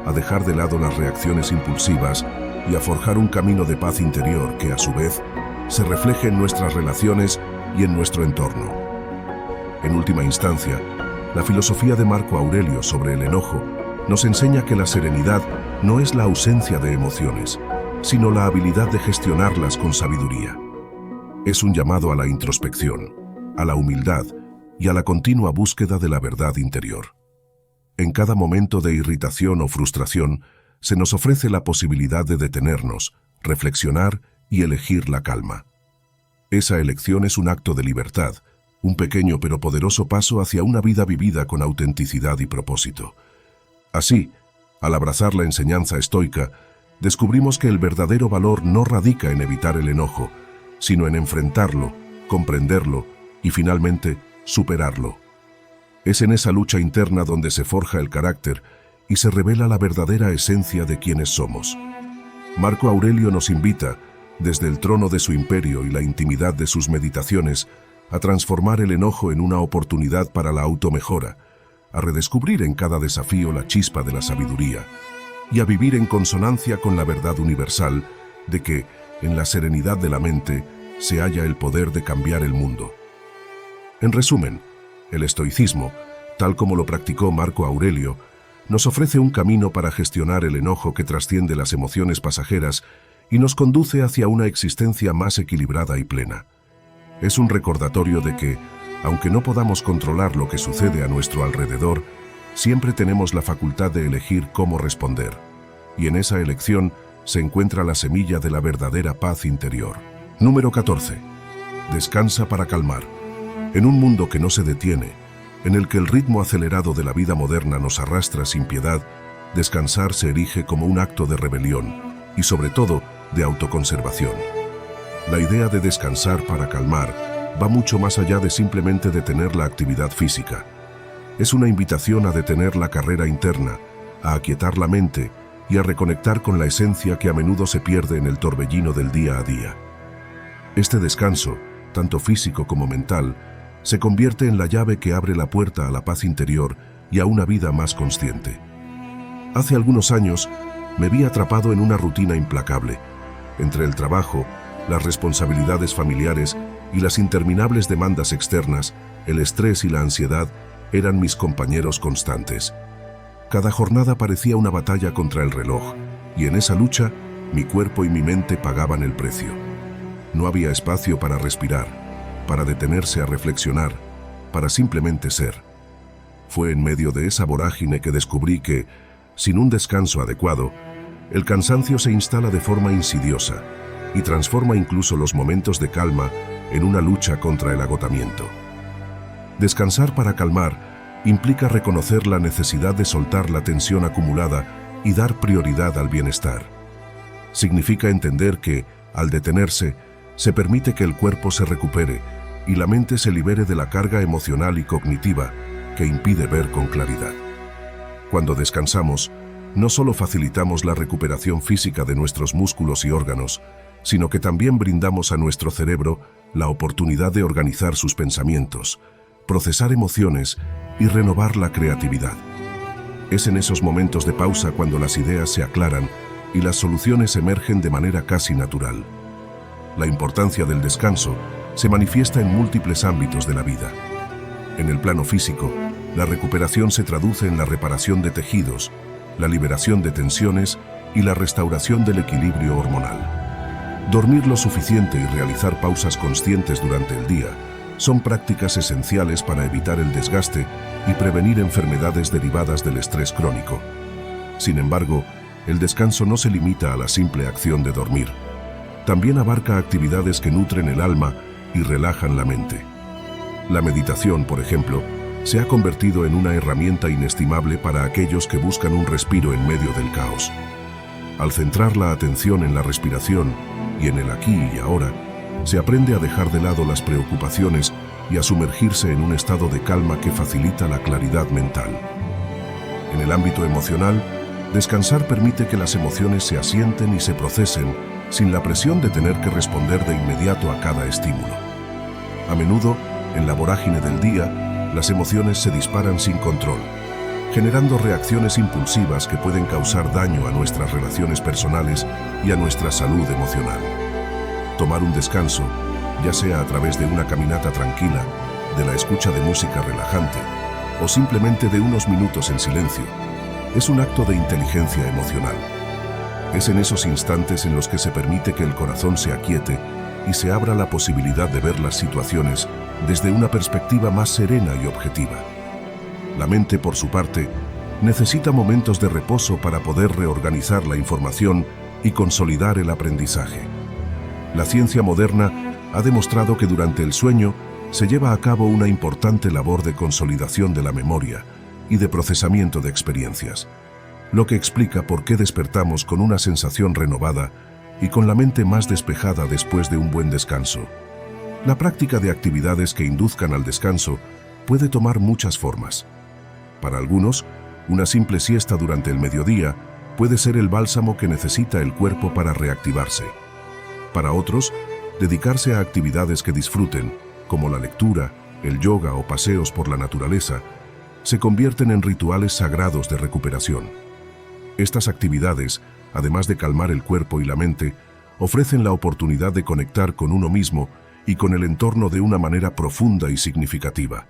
a dejar de lado las reacciones impulsivas y a forjar un camino de paz interior que, a su vez, se refleje en nuestras relaciones y en nuestro entorno. En última instancia, la filosofía de Marco Aurelio sobre el enojo nos enseña que la serenidad no es la ausencia de emociones, sino la habilidad de gestionarlas con sabiduría. Es un llamado a la introspección, a la humildad y a la continua búsqueda de la verdad interior. En cada momento de irritación o frustración, se nos ofrece la posibilidad de detenernos, reflexionar y elegir la calma. Esa elección es un acto de libertad, un pequeño pero poderoso paso hacia una vida vivida con autenticidad y propósito. Así, al abrazar la enseñanza estoica, descubrimos que el verdadero valor no radica en evitar el enojo, sino en enfrentarlo, comprenderlo y finalmente superarlo. Es en esa lucha interna donde se forja el carácter y se revela la verdadera esencia de quienes somos. Marco Aurelio nos invita, desde el trono de su imperio y la intimidad de sus meditaciones, a transformar el enojo en una oportunidad para la automejora, a redescubrir en cada desafío la chispa de la sabiduría y a vivir en consonancia con la verdad universal de que, en la serenidad de la mente, se halla el poder de cambiar el mundo. En resumen, el estoicismo, tal como lo practicó Marco Aurelio, nos ofrece un camino para gestionar el enojo que trasciende las emociones pasajeras y nos conduce hacia una existencia más equilibrada y plena. Es un recordatorio de que, aunque no podamos controlar lo que sucede a nuestro alrededor, siempre tenemos la facultad de elegir cómo responder, y en esa elección se encuentra la semilla de la verdadera paz interior. Número 14. Descansa para calmar. En un mundo que no se detiene, en el que el ritmo acelerado de la vida moderna nos arrastra sin piedad, descansar se erige como un acto de rebelión y, sobre todo, de autoconservación. La idea de descansar para calmar va mucho más allá de simplemente detener la actividad física. Es una invitación a detener la carrera interna, a aquietar la mente y a reconectar con la esencia que a menudo se pierde en el torbellino del día a día. Este descanso, tanto físico como mental, se convierte en la llave que abre la puerta a la paz interior y a una vida más consciente. Hace algunos años me vi atrapado en una rutina implacable. Entre el trabajo, las responsabilidades familiares y las interminables demandas externas, el estrés y la ansiedad eran mis compañeros constantes. Cada jornada parecía una batalla contra el reloj, y en esa lucha, mi cuerpo y mi mente pagaban el precio. No había espacio para respirar, para detenerse a reflexionar, para simplemente ser. Fue en medio de esa vorágine que descubrí que, sin un descanso adecuado, el cansancio se instala de forma insidiosa y transforma incluso los momentos de calma en una lucha contra el agotamiento. Descansar para calmar implica reconocer la necesidad de soltar la tensión acumulada y dar prioridad al bienestar. Significa entender que, al detenerse, se permite que el cuerpo se recupere y la mente se libere de la carga emocional y cognitiva que impide ver con claridad. Cuando descansamos, no solo facilitamos la recuperación física de nuestros músculos y órganos, sino que también brindamos a nuestro cerebro la oportunidad de organizar sus pensamientos, procesar emociones y renovar la creatividad. Es en esos momentos de pausa cuando las ideas se aclaran y las soluciones emergen de manera casi natural. La importancia del descanso se manifiesta en múltiples ámbitos de la vida. En el plano físico, la recuperación se traduce en la reparación de tejidos, la liberación de tensiones y la restauración del equilibrio hormonal. Dormir lo suficiente y realizar pausas conscientes durante el día son prácticas esenciales para evitar el desgaste y prevenir enfermedades derivadas del estrés crónico. Sin embargo, el descanso no se limita a la simple acción de dormir. También abarca actividades que nutren el alma y relajan la mente. La meditación, por ejemplo, se ha convertido en una herramienta inestimable para aquellos que buscan un respiro en medio del caos. Al centrar la atención en la respiración y en el aquí y ahora, se aprende a dejar de lado las preocupaciones y a sumergirse en un estado de calma que facilita la claridad mental. En el ámbito emocional, descansar permite que las emociones se asienten y se procesen sin la presión de tener que responder de inmediato a cada estímulo. A menudo, en la vorágine del día, las emociones se disparan sin control, generando reacciones impulsivas que pueden causar daño a nuestras relaciones personales y a nuestra salud emocional. Tomar un descanso, ya sea a través de una caminata tranquila, de la escucha de música relajante o simplemente de unos minutos en silencio, es un acto de inteligencia emocional. Es en esos instantes en los que se permite que el corazón se aquiete y se abra la posibilidad de ver las situaciones desde una perspectiva más serena y objetiva. La mente, por su parte, necesita momentos de reposo para poder reorganizar la información y consolidar el aprendizaje. La ciencia moderna ha demostrado que durante el sueño se lleva a cabo una importante labor de consolidación de la memoria y de procesamiento de experiencias, lo que explica por qué despertamos con una sensación renovada y con la mente más despejada después de un buen descanso. La práctica de actividades que induzcan al descanso puede tomar muchas formas. Para algunos, una simple siesta durante el mediodía puede ser el bálsamo que necesita el cuerpo para reactivarse. Para otros, dedicarse a actividades que disfruten, como la lectura, el yoga o paseos por la naturaleza, se convierten en rituales sagrados de recuperación. Estas actividades, además de calmar el cuerpo y la mente, ofrecen la oportunidad de conectar con uno mismo y con el entorno de una manera profunda y significativa.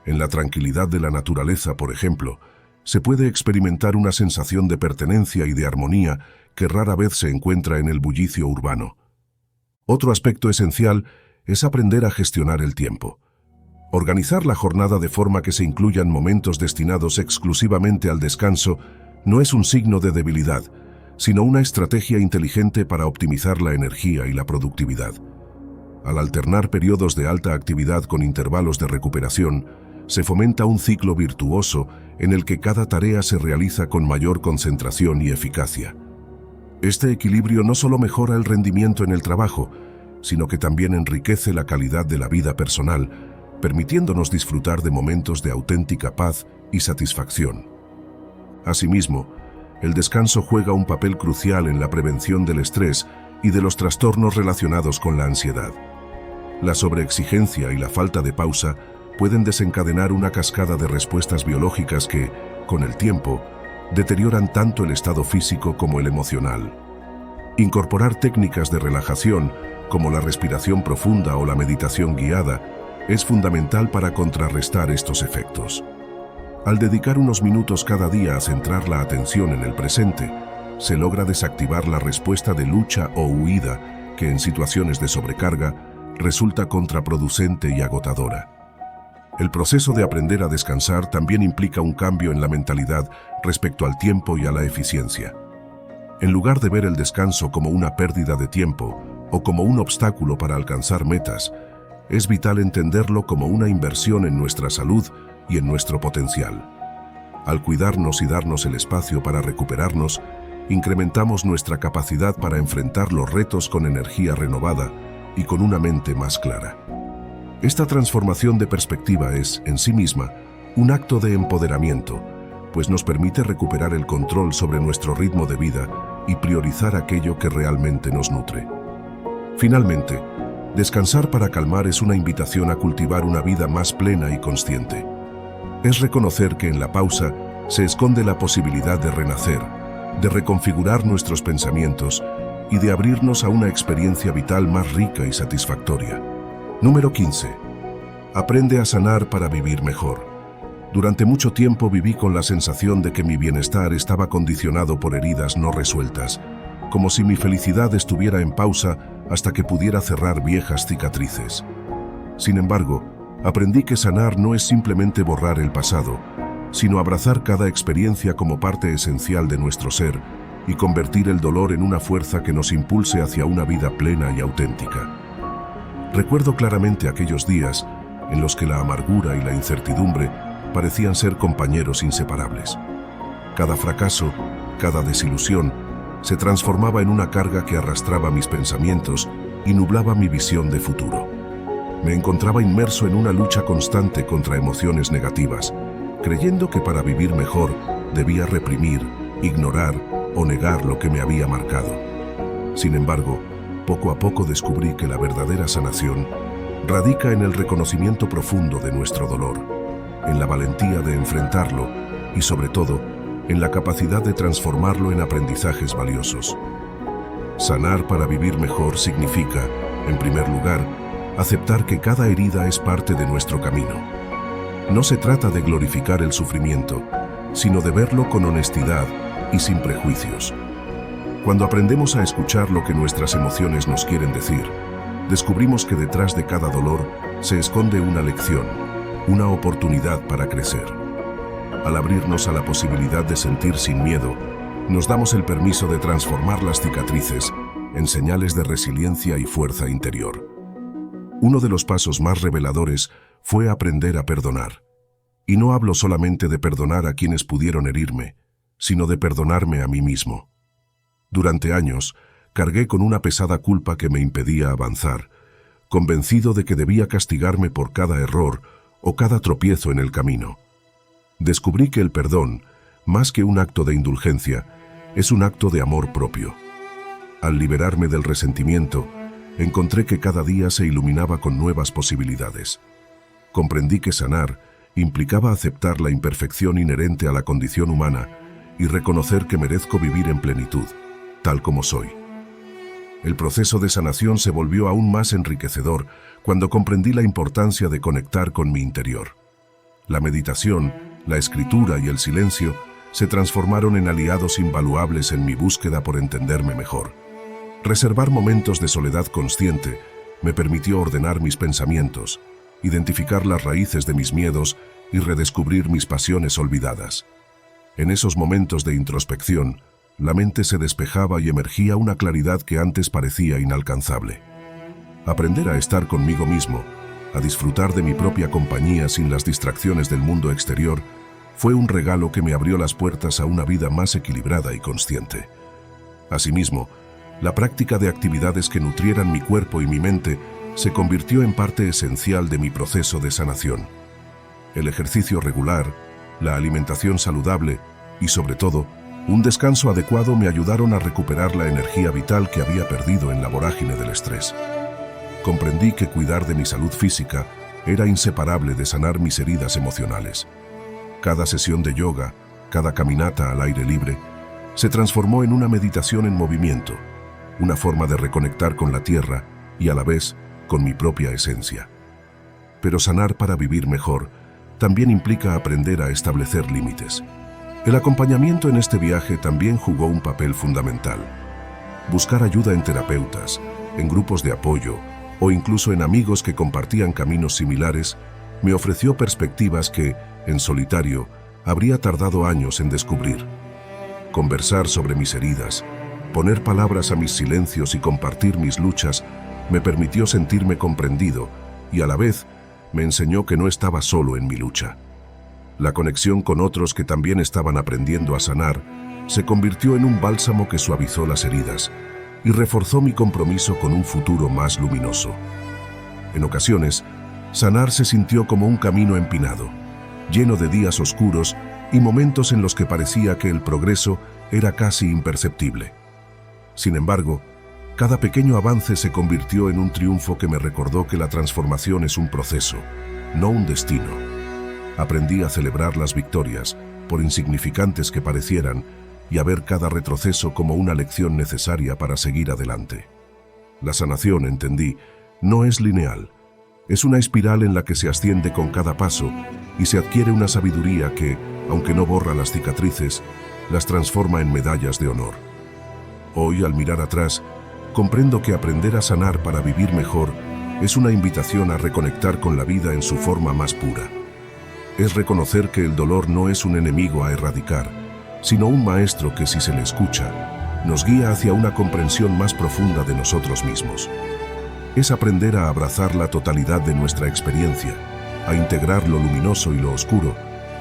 En la tranquilidad de la naturaleza, por ejemplo, se puede experimentar una sensación de pertenencia y de armonía que rara vez se encuentra en el bullicio urbano. Otro aspecto esencial es aprender a gestionar el tiempo. Organizar la jornada de forma que se incluyan momentos destinados exclusivamente al descanso no es un signo de debilidad, sino una estrategia inteligente para optimizar la energía y la productividad. Al alternar periodos de alta actividad con intervalos de recuperación, se fomenta un ciclo virtuoso en el que cada tarea se realiza con mayor concentración y eficacia. Este equilibrio no solo mejora el rendimiento en el trabajo, sino que también enriquece la calidad de la vida personal, permitiéndonos disfrutar de momentos de auténtica paz y satisfacción. Asimismo, el descanso juega un papel crucial en la prevención del estrés y de los trastornos relacionados con la ansiedad. La sobreexigencia y la falta de pausa pueden desencadenar una cascada de respuestas biológicas que, con el tiempo, deterioran tanto el estado físico como el emocional. Incorporar técnicas de relajación, como la respiración profunda o la meditación guiada, es fundamental para contrarrestar estos efectos. Al dedicar unos minutos cada día a centrar la atención en el presente, se logra desactivar la respuesta de lucha o huida que en situaciones de sobrecarga resulta contraproducente y agotadora. El proceso de aprender a descansar también implica un cambio en la mentalidad respecto al tiempo y a la eficiencia. En lugar de ver el descanso como una pérdida de tiempo o como un obstáculo para alcanzar metas, es vital entenderlo como una inversión en nuestra salud y en nuestro potencial. Al cuidarnos y darnos el espacio para recuperarnos, incrementamos nuestra capacidad para enfrentar los retos con energía renovada y con una mente más clara. Esta transformación de perspectiva es, en sí misma, un acto de empoderamiento, pues nos permite recuperar el control sobre nuestro ritmo de vida y priorizar aquello que realmente nos nutre. Finalmente, descansar para calmar es una invitación a cultivar una vida más plena y consciente. Es reconocer que en la pausa se esconde la posibilidad de renacer, de reconfigurar nuestros pensamientos y de abrirnos a una experiencia vital más rica y satisfactoria. Número 15. Aprende a sanar para vivir mejor. Durante mucho tiempo viví con la sensación de que mi bienestar estaba condicionado por heridas no resueltas, como si mi felicidad estuviera en pausa hasta que pudiera cerrar viejas cicatrices. Sin embargo, aprendí que sanar no es simplemente borrar el pasado, sino abrazar cada experiencia como parte esencial de nuestro ser y convertir el dolor en una fuerza que nos impulse hacia una vida plena y auténtica. Recuerdo claramente aquellos días en los que la amargura y la incertidumbre parecían ser compañeros inseparables. Cada fracaso, cada desilusión, se transformaba en una carga que arrastraba mis pensamientos y nublaba mi visión de futuro. Me encontraba inmerso en una lucha constante contra emociones negativas, creyendo que para vivir mejor debía reprimir, ignorar o negar lo que me había marcado. Sin embargo, poco a poco descubrí que la verdadera sanación radica en el reconocimiento profundo de nuestro dolor, en la valentía de enfrentarlo y, sobre todo, en la capacidad de transformarlo en aprendizajes valiosos. Sanar para vivir mejor significa, en primer lugar, aceptar que cada herida es parte de nuestro camino. No se trata de glorificar el sufrimiento, sino de verlo con honestidad y sin prejuicios. Cuando aprendemos a escuchar lo que nuestras emociones nos quieren decir, descubrimos que detrás de cada dolor se esconde una lección, una oportunidad para crecer. Al abrirnos a la posibilidad de sentir sin miedo, nos damos el permiso de transformar las cicatrices en señales de resiliencia y fuerza interior. Uno de los pasos más reveladores fue aprender a perdonar. Y no hablo solamente de perdonar a quienes pudieron herirme, sino de perdonarme a mí mismo. Durante años, cargué con una pesada culpa que me impedía avanzar, convencido de que debía castigarme por cada error o cada tropiezo en el camino. Descubrí que el perdón, más que un acto de indulgencia, es un acto de amor propio. Al liberarme del resentimiento, encontré que cada día se iluminaba con nuevas posibilidades. Comprendí que sanar implicaba aceptar la imperfección inherente a la condición humana y reconocer que merezco vivir en plenitud, tal como soy. El proceso de sanación se volvió aún más enriquecedor cuando comprendí la importancia de conectar con mi interior. La meditación, la escritura y el silencio se transformaron en aliados invaluables en mi búsqueda por entenderme mejor. Reservar momentos de soledad consciente me permitió ordenar mis pensamientos, identificar las raíces de mis miedos y redescubrir mis pasiones olvidadas. En esos momentos de introspección, la mente se despejaba y emergía una claridad que antes parecía inalcanzable. Aprender a estar conmigo mismo, a disfrutar de mi propia compañía sin las distracciones del mundo exterior, fue un regalo que me abrió las puertas a una vida más equilibrada y consciente. Asimismo, la práctica de actividades que nutrieran mi cuerpo y mi mente se convirtió en parte esencial de mi proceso de sanación. El ejercicio regular, la alimentación saludable y, sobre todo, un descanso adecuado me ayudaron a recuperar la energía vital que había perdido en la vorágine del estrés. Comprendí que cuidar de mi salud física era inseparable de sanar mis heridas emocionales. Cada sesión de yoga, cada caminata al aire libre, se transformó en una meditación en movimiento, una forma de reconectar con la tierra y a la vez con mi propia esencia. Pero sanar para vivir mejor también implica aprender a establecer límites. El acompañamiento en este viaje también jugó un papel fundamental. Buscar ayuda en terapeutas, en grupos de apoyo o incluso en amigos que compartían caminos similares me ofreció perspectivas que, en solitario, habría tardado años en descubrir. Conversar sobre mis heridas, poner palabras a mis silencios y compartir mis luchas me permitió sentirme comprendido y a la vez me enseñó que no estaba solo en mi lucha. La conexión con otros que también estaban aprendiendo a sanar se convirtió en un bálsamo que suavizó las heridas y reforzó mi compromiso con un futuro más luminoso. En ocasiones, sanar se sintió como un camino empinado, lleno de días oscuros y momentos en los que parecía que el progreso era casi imperceptible. Sin embargo, cada pequeño avance se convirtió en un triunfo que me recordó que la transformación es un proceso, no un destino. Aprendí a celebrar las victorias, por insignificantes que parecieran, y a ver cada retroceso como una lección necesaria para seguir adelante. La sanación, entendí, no es lineal. Es una espiral en la que se asciende con cada paso y se adquiere una sabiduría que, aunque no borra las cicatrices, las transforma en medallas de honor. Hoy, al mirar atrás, comprendo que aprender a sanar para vivir mejor es una invitación a reconectar con la vida en su forma más pura. Es reconocer que el dolor no es un enemigo a erradicar, sino un maestro que, si se le escucha, nos guía hacia una comprensión más profunda de nosotros mismos. Es aprender a abrazar la totalidad de nuestra experiencia, a integrar lo luminoso y lo oscuro,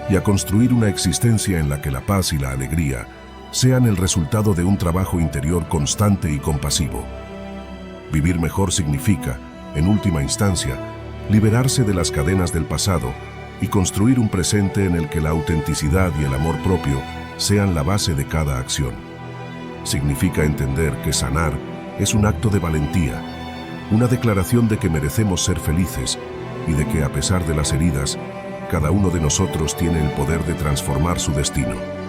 y a construir una existencia en la que la paz y la alegría sean el resultado de un trabajo interior constante y compasivo. Vivir mejor significa, en última instancia, liberarse de las cadenas del pasado y construir un presente en el que la autenticidad y el amor propio sean la base de cada acción. Significa entender que sanar es un acto de valentía, una declaración de que merecemos ser felices y de que, a pesar de las heridas, cada uno de nosotros tiene el poder de transformar su destino.